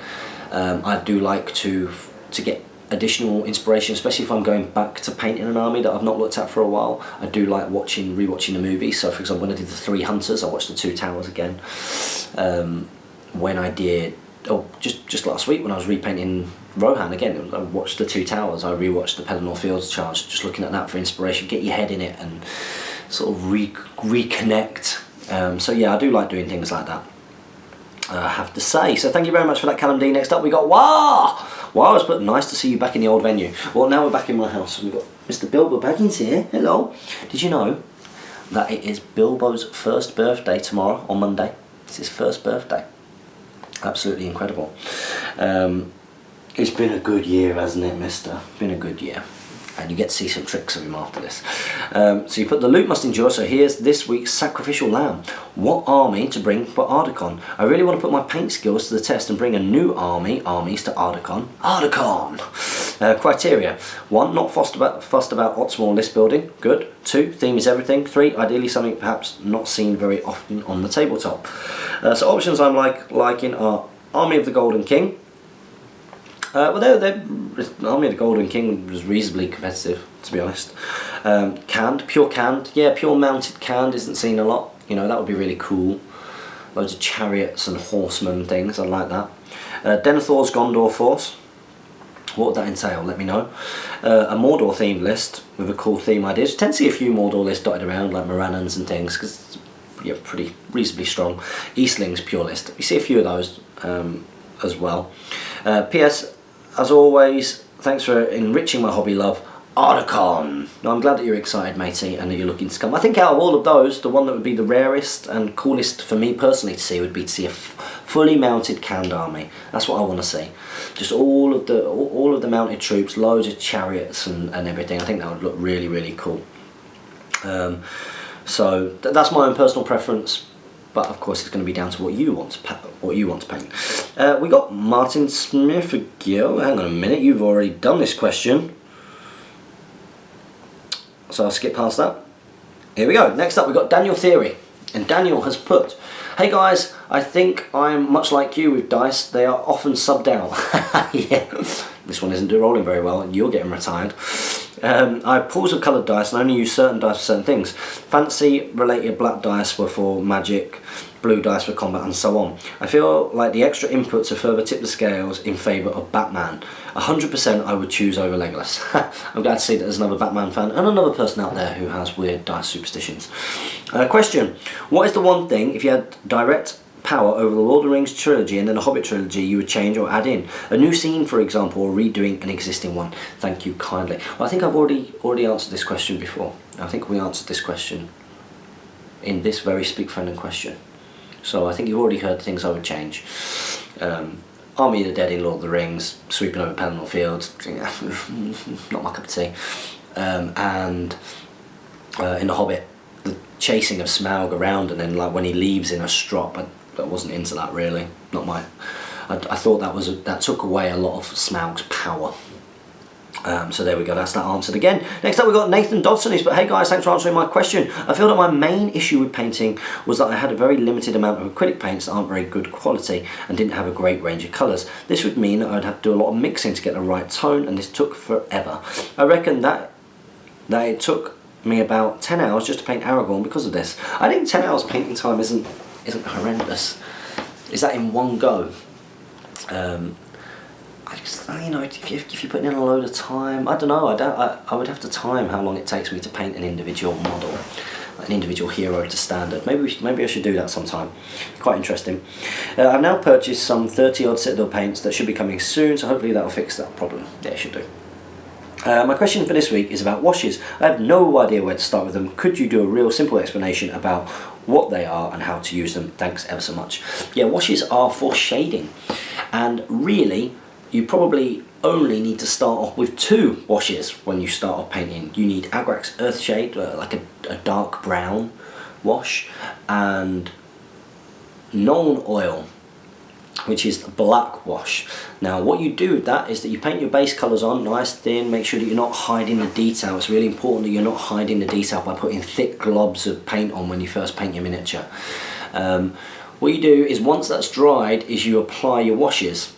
I do like to get additional inspiration, especially if I'm going back to painting an army that I've not looked at for a while. I do like rewatching the movies. So for example, when I did the Three Hunters, I watched the Two Towers again. When I did, just last week when I was repainting Rohan again, I watched the Two Towers. I rewatched the Pelennor Fields Charge, just looking at that for inspiration. Get your head in it and sort of reconnect. So yeah, I do like doing things like that, I have to say. So thank you very much for that, Callum D. Next up we got Wah! Wow, but nice to see you back in the old venue. Well, now we're back in my house. We've got Mr. Bilbo Baggins here. Hello. Did you know that it is Bilbo's first birthday tomorrow, on Monday? It's his first birthday. Absolutely incredible. It's been a good year, hasn't it, mister? Been a good year. And you get to see some tricks of him after this. So you put, the loot must endure, so here's this week's sacrificial lamb. What army to bring for Ardacon? I really want to put my paint skills to the test and bring a new armies to Ardacon. Ardacon! Criteria. 1, not fussed about optimal list building. Good. 2, theme is everything. 3, ideally something perhaps not seen very often on the tabletop. So options I'm liking are Army of the Golden King. Well, Army of the Golden King was reasonably competitive, to be honest. Canned, pure canned. Yeah, pure mounted canned isn't seen a lot. You know, that would be really cool. Loads of chariots and horsemen and things, I like that. Denethor's Gondor Force. What would that entail? Let me know. A Mordor themed list with a cool theme ideas. Tend to see a few Mordor lists dotted around, like Morannons and things, because you're pretty reasonably strong. Eastlings pure list. You see a few of those as well. P.S. As always, thanks for enriching my hobby love, Ardacon. Now, I'm glad that you're excited, matey, and that you're looking to come. I think out of all of those, the one that would be the rarest and coolest for me personally to see would be to see a fully mounted canned army. That's what I want to see. Just all of the mounted troops, loads of chariots and everything. I think that would look really, really cool. So that's my own personal preference. But of course, it's going to be down to what you want to paint. We got Martin Smith-Gill. Hang on a minute, you've already done this question, so I'll skip past that. Here we go. Next up, we got Daniel Theory, and Daniel has put, "Hey guys, I think I'm much like you with dice. They are often subbed out." Yeah, this one isn't rolling very well, and you're getting retired. I have pools of coloured dice and only use certain dice for certain things. Fantasy related black dice were for magic, blue dice for combat, and so on. I feel like the extra inputs have further tipped the scales in favour of Batman. 100% I would choose over Legolas. I'm glad to see that there's another Batman fan and another person out there who has weird dice superstitions. Question: what is the one thing, if you had direct power over the Lord of the Rings trilogy and then the Hobbit trilogy, you would change or add in? A new scene, for example, or redoing an existing one? Thank you kindly. Well, I think I've already answered this question before. I think we answered this question in this very Speak Friend and question. So I think you've already heard things I would change. Army of the Dead in Lord of the Rings, sweeping over Pelennor Fields, not my cup of tea. And in the Hobbit, the chasing of Smaug around, and then like when he leaves in a strop, I wasn't into that really. Not my. I thought that took away a lot of Smaug's power. So there we go, that's that answered again. Next up we've got Nathan Dodson, who's, but hey guys, thanks for answering my question. I feel that my main issue with painting was that I had a very limited amount of acrylic paints that aren't very good quality and didn't have a great range of colours. This would mean that I'd have to do a lot of mixing to get the right tone, and this took forever. I reckon that it took me about 10 hours just to paint Aragorn because of this. I think 10 hours painting time isn't horrendous. Is that in one go? You know, if you're putting in a load of time, I don't know. I would have to time how long it takes me to paint an individual model, an individual hero to standard. Maybe I should do that sometime. Quite interesting. I've now purchased some 30 odd Citadel paints that should be coming soon, so hopefully that'll fix that problem. Yeah, it should do. My question for this week is about washes. I have no idea where to start with them. Could you do a real simple explanation about what they are and how to use them? Thanks ever so much. Yeah, washes are for shading, and really you probably only need to start off with 2 washes when you start off painting. You need Agrax Earthshade, like a dark brown wash, and Nuln Oil, which is the black wash. Now what you do with that is that you paint your base colours on nice thin, make sure that you're not hiding the detail. It's really important that you're not hiding the detail by putting thick globs of paint on when you first paint your miniature. What you do is once that's dried is you apply your washes,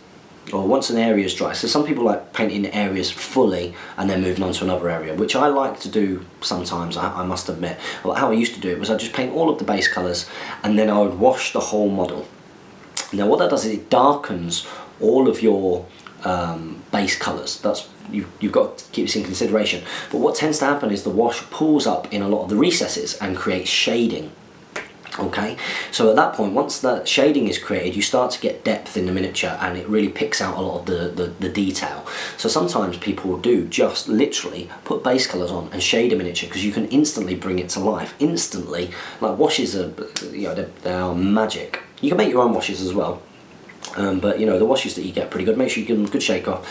or once an area is dry. So some people like painting areas fully and then moving on to another area, which I like to do sometimes, I must admit. Well, how I used to do it was I'd just paint all of the base colours and then I would wash the whole model. Now what that does is it darkens all of your base colours. That's you've got to keep this in consideration. But what tends to happen is the wash pulls up in a lot of the recesses and creates shading. Okay, so at that point, once that shading is created, you start to get depth in the miniature and it really picks out a lot of the detail. So sometimes people will do just literally put base colours on and shade a miniature because you can instantly bring it to life. Instantly, like washes are, you know, they are magic. You can make your own washes as well. But you know, the washes that you get pretty good. Make sure you give them a good shake off,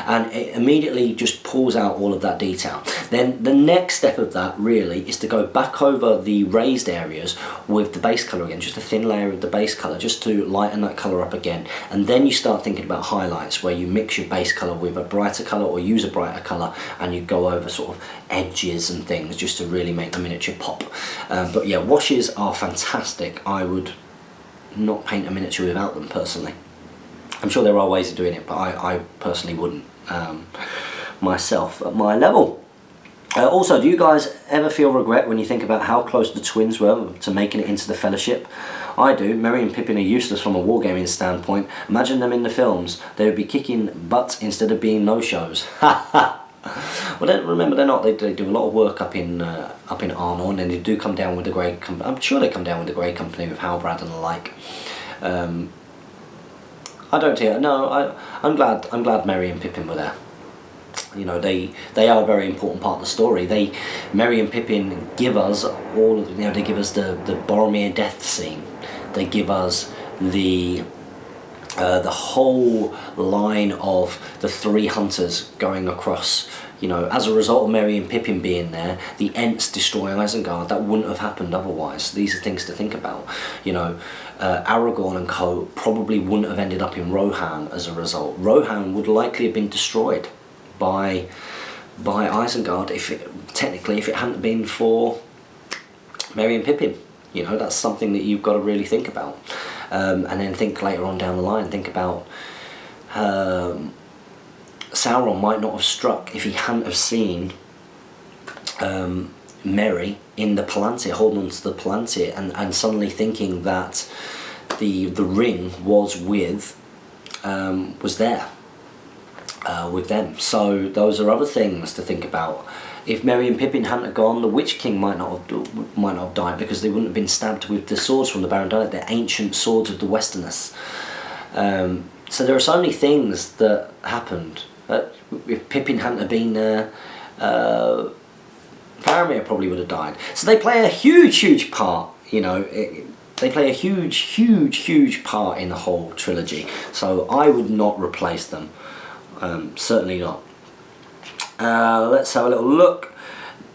and it immediately just pulls out all of that detail. Then the next step of that really is to go back over the raised areas with the base colour again, just a thin layer of the base colour, just to lighten that colour up again. And then you start thinking about highlights, where you mix your base colour with a brighter colour or use a brighter colour, and you go over sort of edges and things just to really make the miniature pop. But yeah, washes are fantastic. I would not paint a miniature without them personally. I'm sure there are ways of doing it, but I personally wouldn't myself at my level. Also, do you guys ever feel regret when you think about how close the twins were to making it into the Fellowship? I do. Merry and Pippin are useless from a wargaming standpoint. Imagine them in the films. They would be kicking butt instead of being no-shows. Well, remember, they're not. They do a lot of work up in Arnor, and they do come down with the Grey Company. I'm sure they come down with the Grey Company with Halbrand and the like. I don't hear. No, I'm glad Merry and Pippin were there. You know, they are a very important part of the story. Merry and Pippin give us all of, you know, they give us the Boromir death scene. They give us the whole line of the 3 hunters going across. You know, as a result of Merry and Pippin being there, the Ents destroy Isengard. That wouldn't have happened otherwise. These are things to think about. You know, Aragorn and co probably wouldn't have ended up in Rohan as a result. Rohan would likely have been destroyed by Isengard if it hadn't been for Merry and Pippin. You know, that's something that you've got to really think about. And then think later on down the line, think about Sauron might not have struck if he hadn't have seen Merry in the Palantir, holding on to the Palantir, and suddenly thinking that the ring was there with them. So those are other things to think about. If Merry and Pippin hadn't have gone, the Witch King might not have died, because they wouldn't have been stabbed with the swords from the Baron Dynamite, the ancient swords of the Westerners. So there are so many things that happened. If Pippin hadn't have been there, Faramir probably would have died. So they play a huge part, you know. They play a huge part in the whole trilogy. So I would not replace them. Certainly not. Let's have a little look.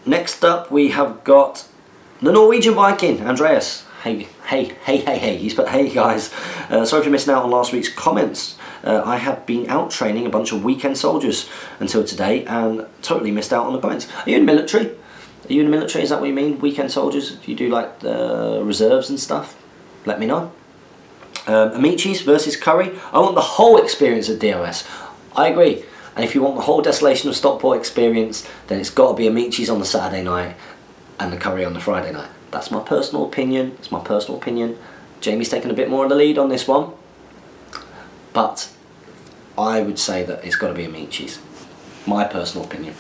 Next up we have got the Norwegian Viking, Andreas. Hey. He's put, hey guys, sorry for missing out on last week's comments. I have been out training a bunch of weekend soldiers until today and totally missed out on the comments. Are you in the military? Are you in the military? Is that what you mean? Weekend soldiers? If you do like reserves and stuff, let me know. Amicis versus Curry. I want the whole experience of DOS. I agree. And if you want the whole Desolation of Stockport experience, then it's got to be Amicis on the Saturday night and the curry on the Friday night. That's my personal opinion. It's my personal opinion. Jamie's taken a bit more of the lead on this one, but I would say that it's got to be a meat cheese. My personal opinion.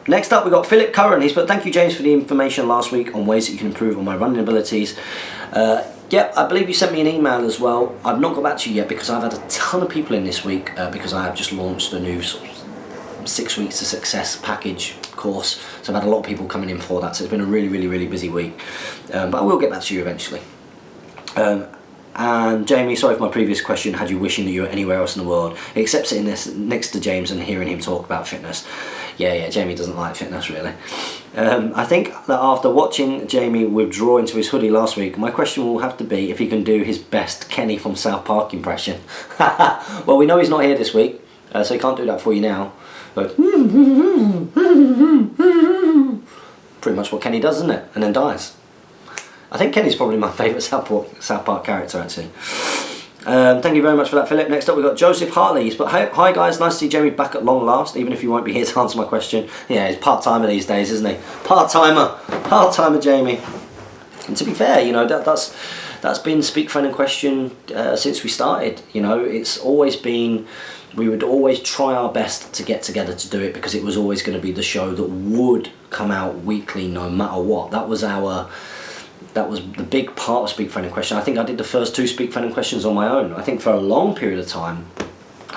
Next up, we've got Philip Curran. He's put, thank you, James, for the information last week on ways that you can improve on my running abilities. Yep, I believe you sent me an email as well. I've not got back to you yet because I've had a ton of people in this week because I have just launched a new sort of 6 weeks to success package course. So I've had a lot of people coming in for that. So it's been a really busy week. But I will get back to you eventually. And Jamie, sorry for my previous question, had you wishing that you were anywhere else in the world except sitting next to James and hearing him talk about fitness. Yeah, Jamie doesn't like fitness really. I think that after watching Jamie withdraw into his hoodie last week, my question will have to be if he can do his best Kenny from South Park impression. Well, we know he's not here this week, so he can't do that for you now. But pretty much what Kenny does, isn't it? And then dies. I think Kenny's probably my favourite South Park character, actually. Thank you very much for that, Philip. Next up, we've got Joseph Hartley. He's put, hi guys, nice to see Jamie back at long last, even if you won't be here to answer my question. Yeah, he's part-timer these days, isn't he? Part-timer Jamie. And to be fair, you know, that's been Speak Friend and Question since we started. You know, it's always been, we would always try our best to get together to do it because it was always going to be the show that would come out weekly no matter what. That was the big part of Speak Friend and Question. I think I did the first 2 Speak Friend and Questions on my own. I think for a long period of time,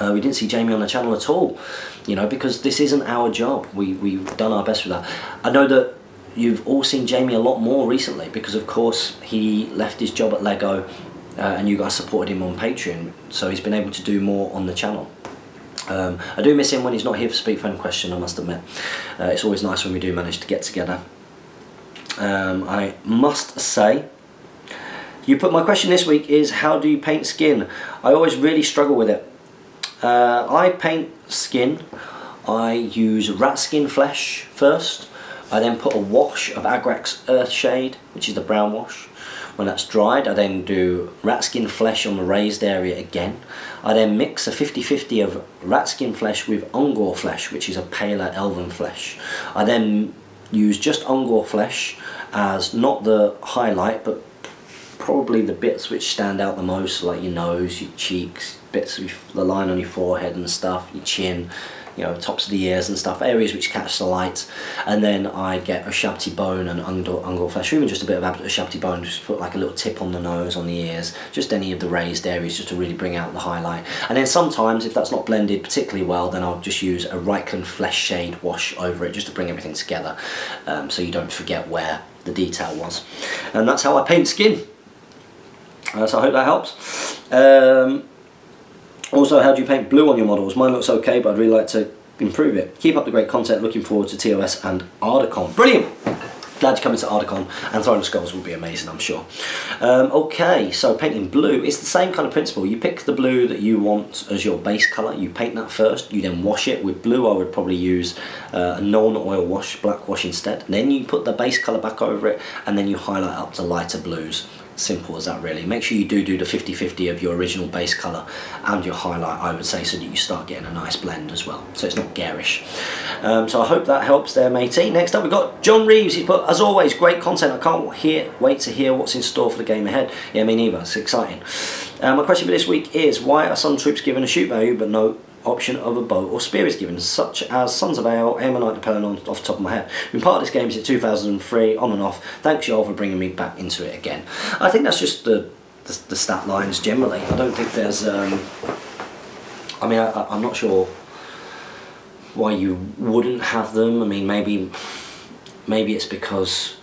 we didn't see Jamie on the channel at all, you know, because this isn't our job. We've done our best with that. I know that you've all seen Jamie a lot more recently because, of course, he left his job at Lego and you guys supported him on Patreon, so he's been able to do more on the channel. I do miss him when he's not here for Speak Friend and Question, I must admit. It's always nice when we do manage to get together. I must say, you put, my question this week is, how do you paint skin? I always really struggle with it. I paint skin, I use rat skin flesh first. I then put a wash of Agrax Earthshade, which is the brown wash. When that's dried, I then do rat skin flesh on the raised area again. I then mix a 50-50 of rat skin flesh with Ungor flesh, which is a paler elven flesh. I then use just Ungor flesh as not the highlight, but probably the bits which stand out the most, like your nose, your cheeks, bits of the line on your forehead and stuff, your chin, you know, tops of the ears and stuff, areas which catch the light. And then I get a Shabti bone and Ungor flesh, or even just a bit of a Shabti bone, just put like a little tip on the nose, on the ears, just any of the raised areas, just to really bring out the highlight. And then sometimes, if that's not blended particularly well, then I'll just use a Reichland Flesh Shade wash over it, just to bring everything together, so you don't forget where the detail was. And that's how I paint skin. So I hope that helps. Also, how do you paint blue on your models? Mine looks okay, but I'd really like to improve it. Keep up the great content. Looking forward to TOS and Ardacon. Brilliant! Glad to come into Ardacon, and Throne of Skulls will be amazing, I'm sure. Okay, so painting blue, it's the same kind of principle. You pick the blue that you want as your base colour, you paint that first, you then wash it. With blue, I would probably use a non-oil wash, black wash instead. Then you put the base colour back over it, and then you highlight up to lighter blues. Simple as that, really. Make sure you do the 50-50 of your original base colour and your highlight, I would say, so that you start getting a nice blend as well, so it's not garish. So I hope that helps there, matey. Next up, we've got John Reeves. He's put, as always, great content. I can't wait to hear what's in store for the game ahead. Yeah, me neither. It's exciting. My question for this week is, why are some troops given a shoot value but no option of a bow or spear is given, such as Sons of Ale, Ammonite Napoleon, off the top of my head? Been part of this game since 2003, on and off. Thanks y'all for bringing me back into it again. I think that's just the stat lines generally. I don't think there's I mean, I'm not sure why you wouldn't have them. I mean, maybe it's because,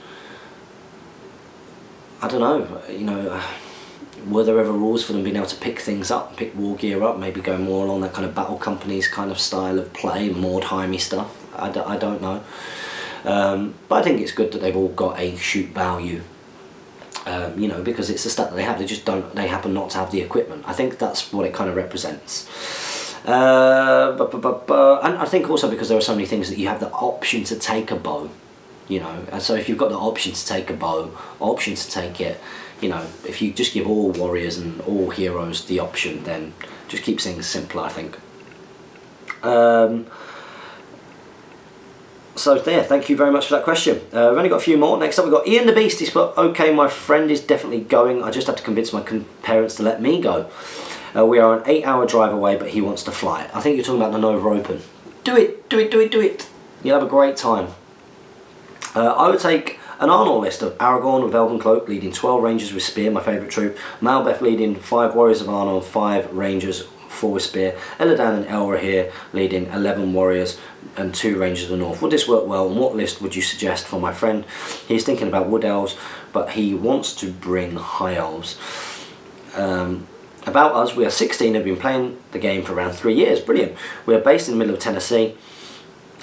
I don't know, you know, were there ever rules for them being able to pick things up, pick war gear up, maybe go more along that kind of battle companies kind of style of play, Mordheimy stuff? I don't know. But I think it's good that they've all got a shoot value, you know, because it's the stat that they have. They happen not to have the equipment. I think that's what it kind of represents. And I think also because there are so many things that you have the option to take a bow, you know, and so if you've got the option to take a bow, option to take it, you know, if you just give all warriors and all heroes the option, then just keeps things simpler, I think. So there, thank you very much for that question. We've only got a few more. Next up we've got Ian the Beast. He's put, okay, my friend is definitely going. I just have to convince my parents to let me go. We are an 8-hour drive away, but he wants to fly. I think you're talking about the Nova Open. Do it, do it, do it, do it. You'll have a great time. I would take an Arnor list of Aragorn with Elven Cloak leading 12 Rangers with Spear, my favourite troop. Malbeth leading 5 Warriors of Arnor, 5 Rangers, 4 with Spear. Elladan and Elra here leading 11 Warriors and 2 Rangers of the North. Would this work well, and what list would you suggest for my friend? He's thinking about Wood Elves, but he wants to bring High Elves. About us, we are 16 and have been playing the game for around 3 years. Brilliant. We are based in the middle of Tennessee.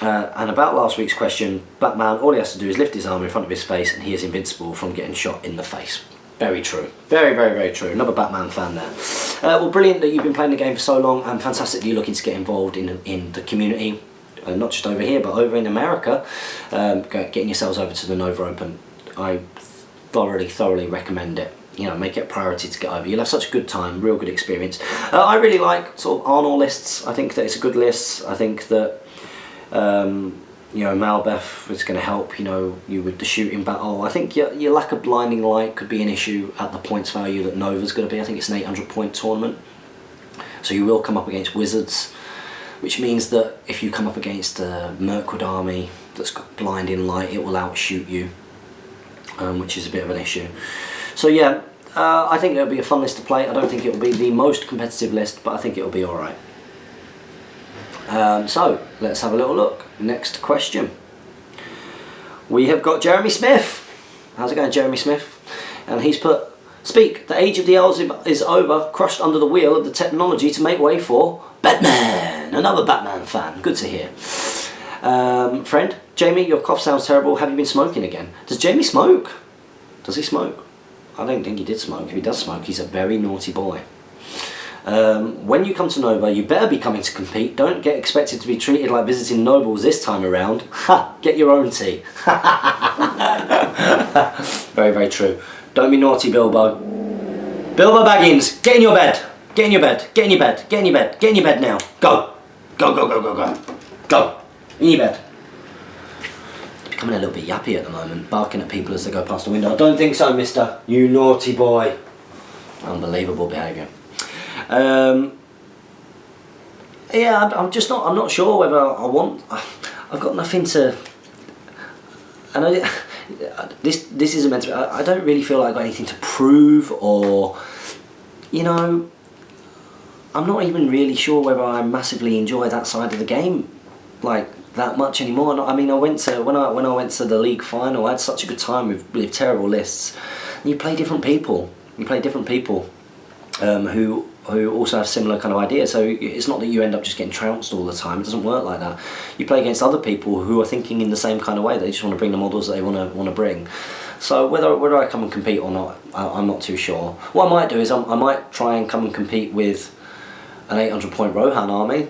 And about last week's question, Batman, all he has to do is lift his arm in front of his face and he is invincible from getting shot in the face. Very true. Very, very, very true. Another Batman fan there. Well, brilliant that you've been playing the game for so long, and fantastic that you're looking to get involved in the community. Not just over here, but over in America. Getting yourselves over to the Nova Open. I thoroughly recommend it. You know, make it a priority to get over. You'll have such a good time, real good experience. I really like sort of Arnor lists. I think that it's a good list. I think that you know, Malbeth is going to help, you know, you with the shooting battle. I think your lack of blinding light could be an issue at the points value that Nova's going to be. I think it's an 800 point tournament. So you will come up against wizards, which means that if you come up against a Mirkwood army that's got blinding light, it will outshoot you, which is a bit of an issue. So yeah, I think it'll be a fun list to play. I don't think it'll be the most competitive list, but I think it'll be alright. So let's have a little look. Next question. We have got Jeremy Smith. How's it going, Jeremy Smith? And he's put, speak, the age of the elves is over, crushed under the wheel of the technology to make way for Batman. Another Batman fan. Good to hear. Friend, Jamie, your cough sounds terrible. Have you been smoking again? Does Jamie smoke? Does he smoke? I don't think he did smoke. If he does smoke, he's a very naughty boy. When you come to Nova, you better be coming to compete. Don't get expected to be treated like visiting nobles this time around. Ha! Get your own tea. Very, very true. Don't be naughty, Bilbo. Bilbo Baggins, get in your bed. Get in your bed. Get in your bed. Get in your bed. Get in your bed now. Go. Go, go, go, go, go. Go. In your bed. Becoming a little bit yappy at the moment, barking at people as they go past the window. I don't think so, mister. You naughty boy. Unbelievable behaviour. Yeah, I'm not sure whether I want. I've got nothing to. I know this isn't meant to be. I don't really feel like I've got anything to prove, or, you know, I'm not even really sure whether I massively enjoy that side of the game, like, that much anymore. I mean, I went to when I went to the league final, I had such a good time with terrible lists. And you play different people. You play different people who also have similar kind of ideas. So it's not that you end up just getting trounced all the time. It doesn't work like that. You play against other people who are thinking in the same kind of way. They just want to bring the models that they want to bring. So whether I come and compete or not, I'm not too sure. What I might do is I might try and come and compete with an 800 point Rohan army,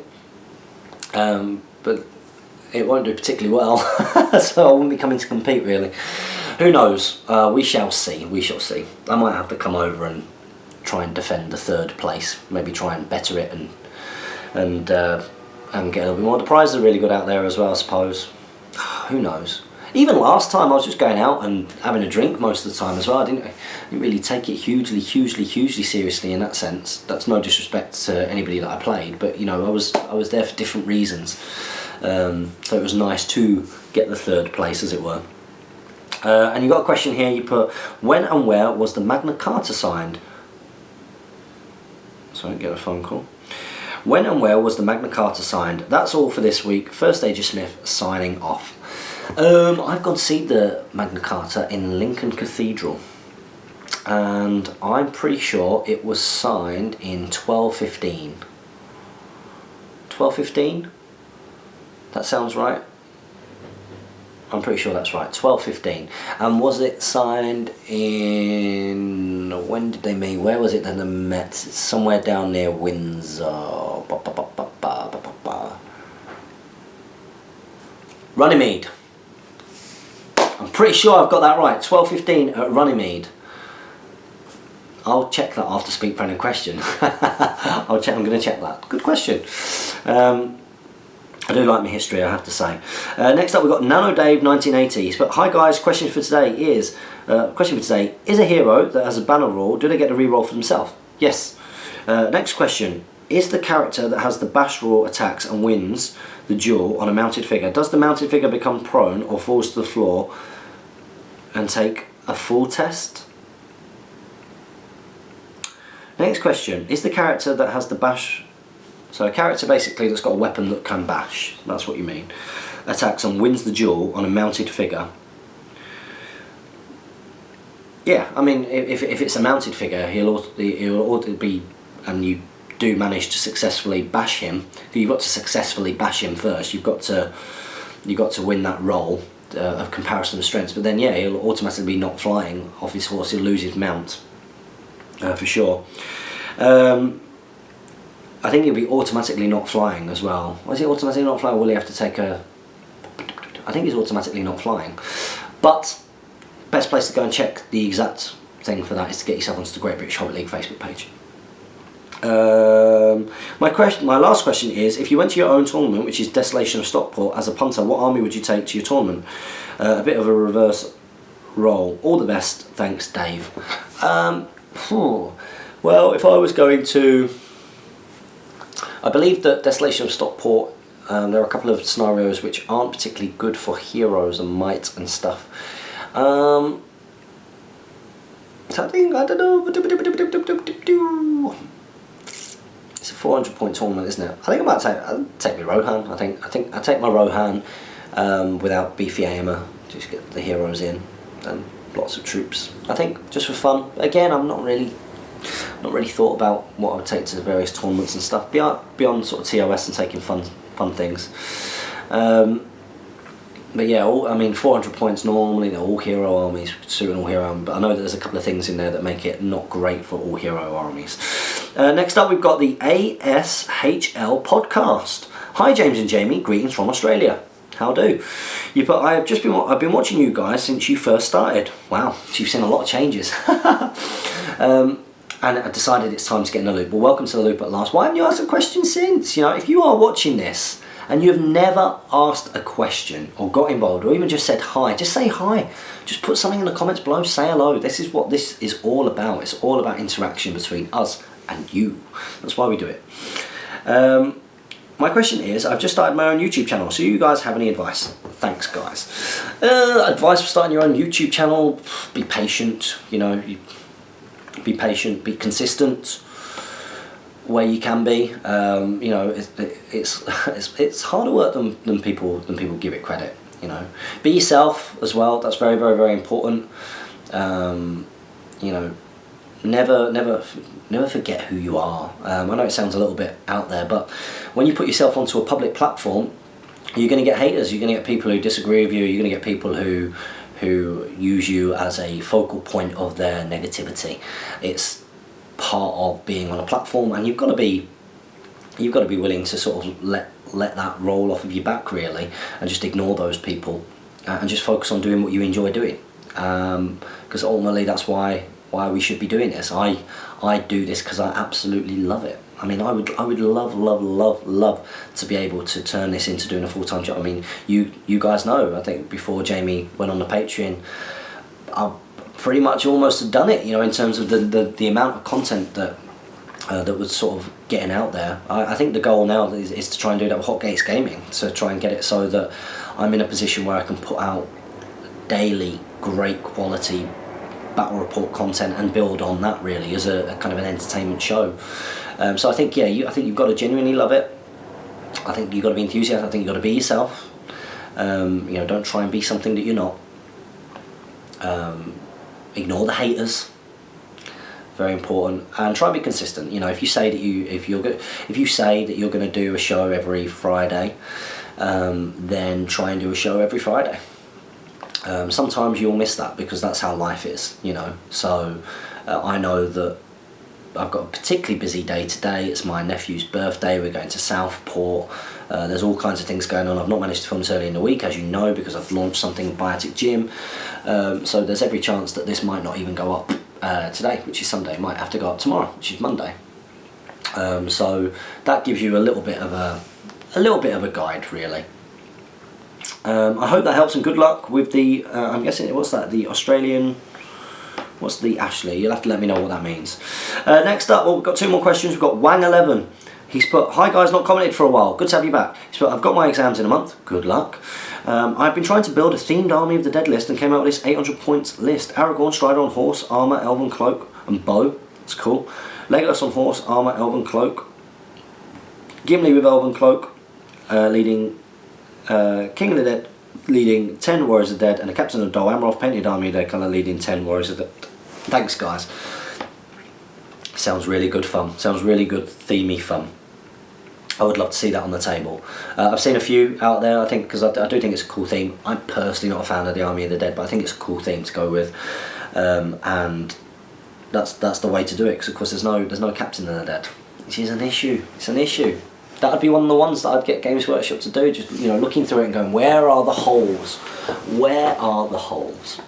but it won't do particularly well. So I won't be coming to compete really. Who knows? We shall see. We shall see. I might have to come over and try and defend the 3rd place. Maybe try and better it and get a little bit more. The prizes are really good out there as well, I suppose. Who knows? Even last time I was just going out and having a drink most of the time as well. I didn't really take it hugely seriously in that sense. That's no disrespect to anybody that I played, but you know, I was there for different reasons. So it was nice to get the 3rd place, as it were. And you got a question here. You put, when and where was the Magna Carta signed? So I don't get a phone call. When and where was the Magna Carta signed? That's all for this week. First Ager Smith signing off. I've gone to see the Magna Carta in Lincoln Cathedral, and I'm pretty sure it was signed in 1215. 1215? That sounds right. I'm pretty sure that's right. 1215. And was it signed in... when did they meet? Where was it that they met? It's somewhere down near Windsor. Runnymede. I'm pretty sure I've got that right. 1215 at Runnymede. I'll check that after Speak Friend and Question. I'm going to check that. Good question. I do like my history, I have to say. Next up, we've got Nano Dave 1980s. But hi guys, question for today is a hero that has a banner rule, do they get to re-roll for themselves? Yes. Next question, is the character that has the bash rule attacks and wins the duel on a mounted figure, does the mounted figure become prone or falls to the floor and take a full test? Next question, is the character that has the bash, so a character basically that's got a weapon that can bash, that's what you mean, attacks and wins the duel on a mounted figure. Yeah, I mean, if it's a mounted figure, he'll be, and you do manage to successfully bash him, you've got to successfully bash him first. You've got to win that roll of comparison of strengths. But then, yeah, he'll automatically be not flying off his horse. He'll lose his mount for sure. I think he'll be automatically not flying as well. Or is he automatically not flying? Or will he have to take a? I think he's automatically not flying. But best place to go and check the exact thing for that is to get yourself onto the Great British Hobbit League Facebook page. My last question is, if you went to your own tournament, which is Desolation of Stockport, as a punter, what army would you take to your tournament? A bit of a reverse roll. All the best, thanks Dave. Well, if I was going to, I believe that Desolation of Stockport, there are a couple of scenarios which aren't particularly good for heroes and might and stuff. So I think, I don't know, it's a 400 point tournament, isn't it? I think I'll take my Rohan. I think I take my Rohan without beefy aimer, just get the heroes in and lots of troops. I think just for fun. Again, I'm not really thought about what I would take to the various tournaments and stuff beyond sort of TOS and taking fun things. But yeah, I mean 400 points normally, they're all hero armies, suit an all hero army, but I know that there's a couple of things in there that make it not great for all hero armies. Next up we've got the ASHL podcast. Hi James and Jamie, greetings from Australia. How do? I've been watching you guys since you first started. Wow, you've seen a lot of changes. And I decided it's time to get in the loop. Well, welcome to the loop at last. Why haven't you asked a question since? You know, if you are watching this and you've never asked a question or got involved or even just said hi, just say hi. Just put something in the comments below, say hello. This is what this is all about. It's all about interaction between us and you. That's why we do it. My question is, I've just started my own YouTube channel, so you guys have any advice? Thanks guys. Advice for starting your own YouTube channel, be patient, you know, be patient, be consistent where you can be. You know, it's harder work than people give it credit. You know, be yourself as well. That's very, very, very important. You know, never forget who you are. I know it sounds a little bit out there, but when you put yourself onto a public platform, you're going to get haters. You're going to get people who disagree with you. You're going to get people who use you as a focal point of their negativity. It's part of being on a platform, and you've got to be willing to sort of let that roll off of your back really, and just ignore those people and just focus on doing what you enjoy doing, because ultimately that's why we should be doing this. I do this because I absolutely love it. I mean, I would love to be able to turn this into doing a full-time job. I mean, you guys know, I think before Jamie went on the Patreon, I pretty much almost had done it, you know, in terms of the amount of content that was sort of getting out there. I think the goal now is to try and do that with Hot Gates Gaming, to try and get it so that I'm in a position where I can put out daily great quality battle report content and build on that really as a kind of an entertainment show. So I think, yeah, I think you've got to genuinely love it. I think you've got to be enthusiastic. I think you've got to be yourself. You know, don't try and be something that you're not. Ignore the haters. Very important. And try and be consistent. You know, if you say that you're going to do a show every Friday, then try and do a show every Friday. Sometimes you'll miss that because that's how life is, you know. So I know that I've got a particularly busy day today. It's my nephew's birthday. We're going to Southport. There's all kinds of things going on. I've not managed to film this early in the week, as you know, because I've launched something, Biotic Gym. So there's every chance that this might not even go up today, which is Sunday. It might have to go up tomorrow, which is Monday. So that gives you a little bit of a a little bit of a guide, really. I hope that helps, and good luck with the, I'm guessing, what's that, the Australian, what's the Ashley? You'll have to let me know what that means. Next up, well, we've got 2 more questions. We've got Wang11. He's put, hi guys, not commented for a while. Good to have you back. He's put, I've got my exams in a month. Good luck. I've been trying to build a themed Army of the Dead list and came out with this 800 points list. Aragorn, Strider on horse, armour, elven cloak, and bow. That's cool. Legolas on horse, armour, elven cloak. Gimli with elven cloak, leading King of the Dead, leading 10 Warriors of the Dead, and the Captain of Dol Amroth, painted Army of the Dead colour, leading 10 Warriors of the Dead. Thanks, guys. Sounds really good fun. Sounds really good themey fun. I would love to see that on the table. I've seen a few out there, I think, because I do think it's a cool theme. I'm personally not a fan of the Army of the Dead, but I think it's a cool theme to go with, and that's the way to do it. Because of course there's no Captain of the Dead, which is an issue. It's an issue. That would be one of the ones that I'd get Games Workshop to do. Just, you know, looking through it and going, where are the holes? Where are the holes?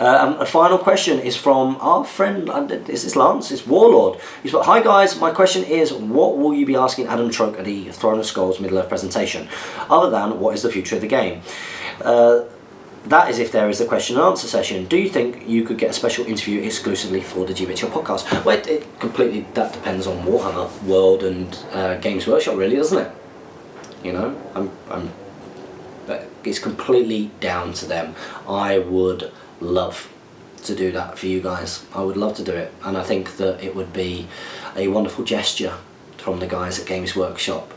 A final question is from our friend, is this Lance? It's Warlord. He's like, hi guys, my question is, what will you be asking Adam Troke at the Throne of Skulls Middle-earth presentation, other than what is the future of the game? That is if there is a question and answer session. Do you think you could get a special interview exclusively for the GBHL podcast? Well, it completely, that depends on Warhammer World and Games Workshop, really, doesn't it? You know, it's completely down to them. I would love to do that for you guys. I would love to do it, and I think that it would be a wonderful gesture from the guys at Games Workshop,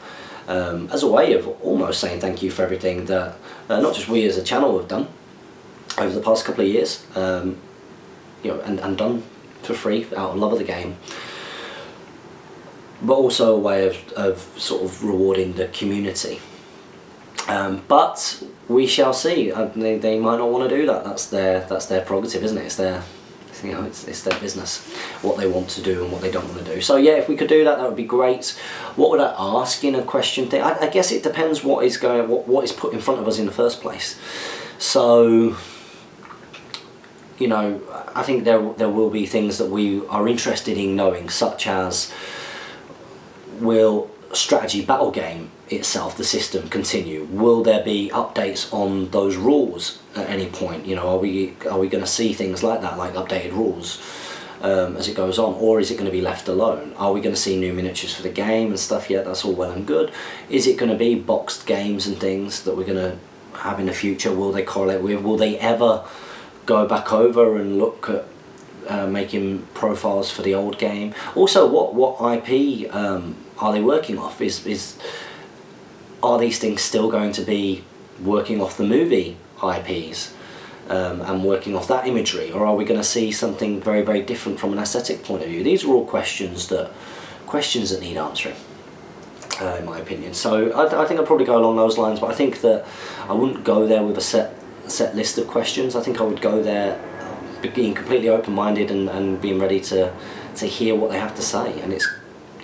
as a way of almost saying thank you for everything that not just we as a channel have done over the past couple of years, you know, and done for free out of love of the game, but also a way of sort of rewarding the community. But we shall see. They might not want to do that. That's their prerogative, isn't it? It's their, you know, it's their business, what they want to do and what they don't want to do. So yeah, if we could do that, that would be great. What would I ask in a question thing? I guess it depends what is put in front of us in the first place. So, you know, I think there will be things that we are interested in knowing, such as, will strategy battle game itself, the system, continue? Will there be updates on those rules at any point? You know, are we going to see things like that, like updated rules as it goes on, or is it going to be left alone? Are we going to see new miniatures for the game and stuff? Yeah, that's all well and good. Is it going to be boxed games and things that we're going to have in the future? Will they correlate with? Will they ever go back over and look at making profiles for the old game? Also, what IP are they working off? Are these things still going to be working off the movie IPs and working off that imagery, or are we going to see something very, very different from an aesthetic point of view? These are all questions that need answering, in my opinion. So I think I'd probably go along those lines, but I think that I wouldn't go there with a set list of questions. I think I would go there being completely open-minded and being ready to hear what they have to say, and it's,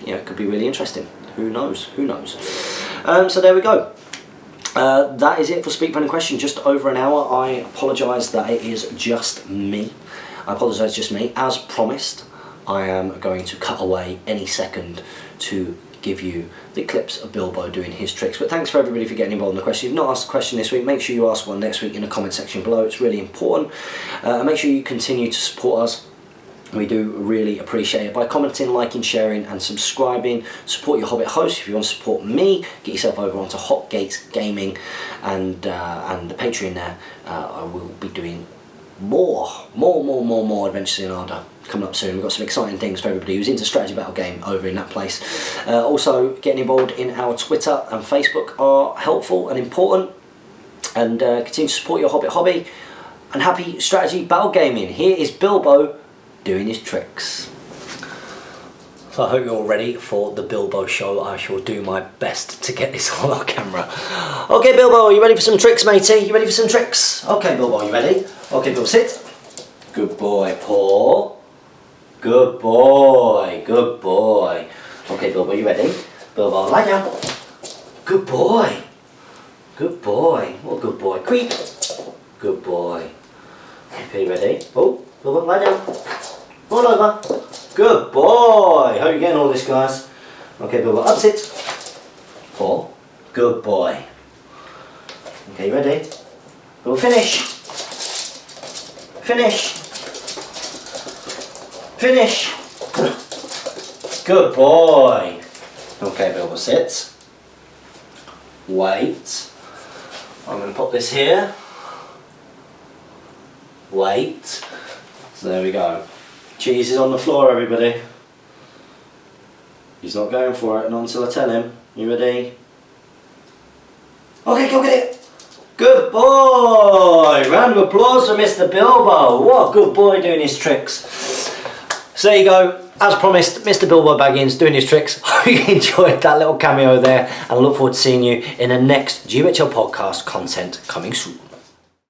you know, it could be really interesting. Who knows? Who knows? So there we go. That is it for Speak Friend Question. Just over an hour. I apologise that it is just me. I apologise, just me. As promised, I am going to cut away any second to give you the clips of Bilbo doing his tricks. But thanks for everybody for getting involved in the question. If you've not asked a question this week, make sure you ask one next week in the comment section below. It's really important. Make sure you continue to support us. We do really appreciate it by commenting, liking, sharing and subscribing. Support your Hobbit host. If you want to support me, get yourself over onto Hot Gates Gaming and the Patreon there. I will be doing more Adventures in Arda coming up soon. We've got some exciting things for everybody who's into strategy battle game over in that place. Also, getting involved in our Twitter and Facebook are helpful and important. And continue to support your Hobbit hobby. And happy strategy battle gaming. Here is Bilbo doing his tricks. So I hope you're all ready for the Bilbo show. I shall do my best to get this on our camera. Okay, Bilbo, are you ready for some tricks, matey? You ready for some tricks? Okay, Bilbo, you ready? Okay, Bilbo, sit. Good boy, Paul. Good boy, good boy. Okay, Bilbo, you ready? Bilbo, lie down. Good boy. Good boy. What a good boy. Creep. Good boy. Okay, you ready? Oh, Bilbo, lie down. Roll over. Good boy. How are you getting all this, guys? Okay, Bilbo, up sit. Good boy. Okay, ready? Go finish. Finish. Finish. Good boy. Okay, Bilbo, sit. Wait. I'm going to put this here. Wait. So there we go. Cheese is on the floor, everybody. He's not going for it, not until I tell him. You ready? Okay, go get it. Good boy. Round of applause for Mr. Bilbo. What a good boy doing his tricks. So there you go. As promised, Mr. Bilbo Baggins doing his tricks. Hope you enjoyed that little cameo there, and I look forward to seeing you in the next GBHL podcast content coming soon.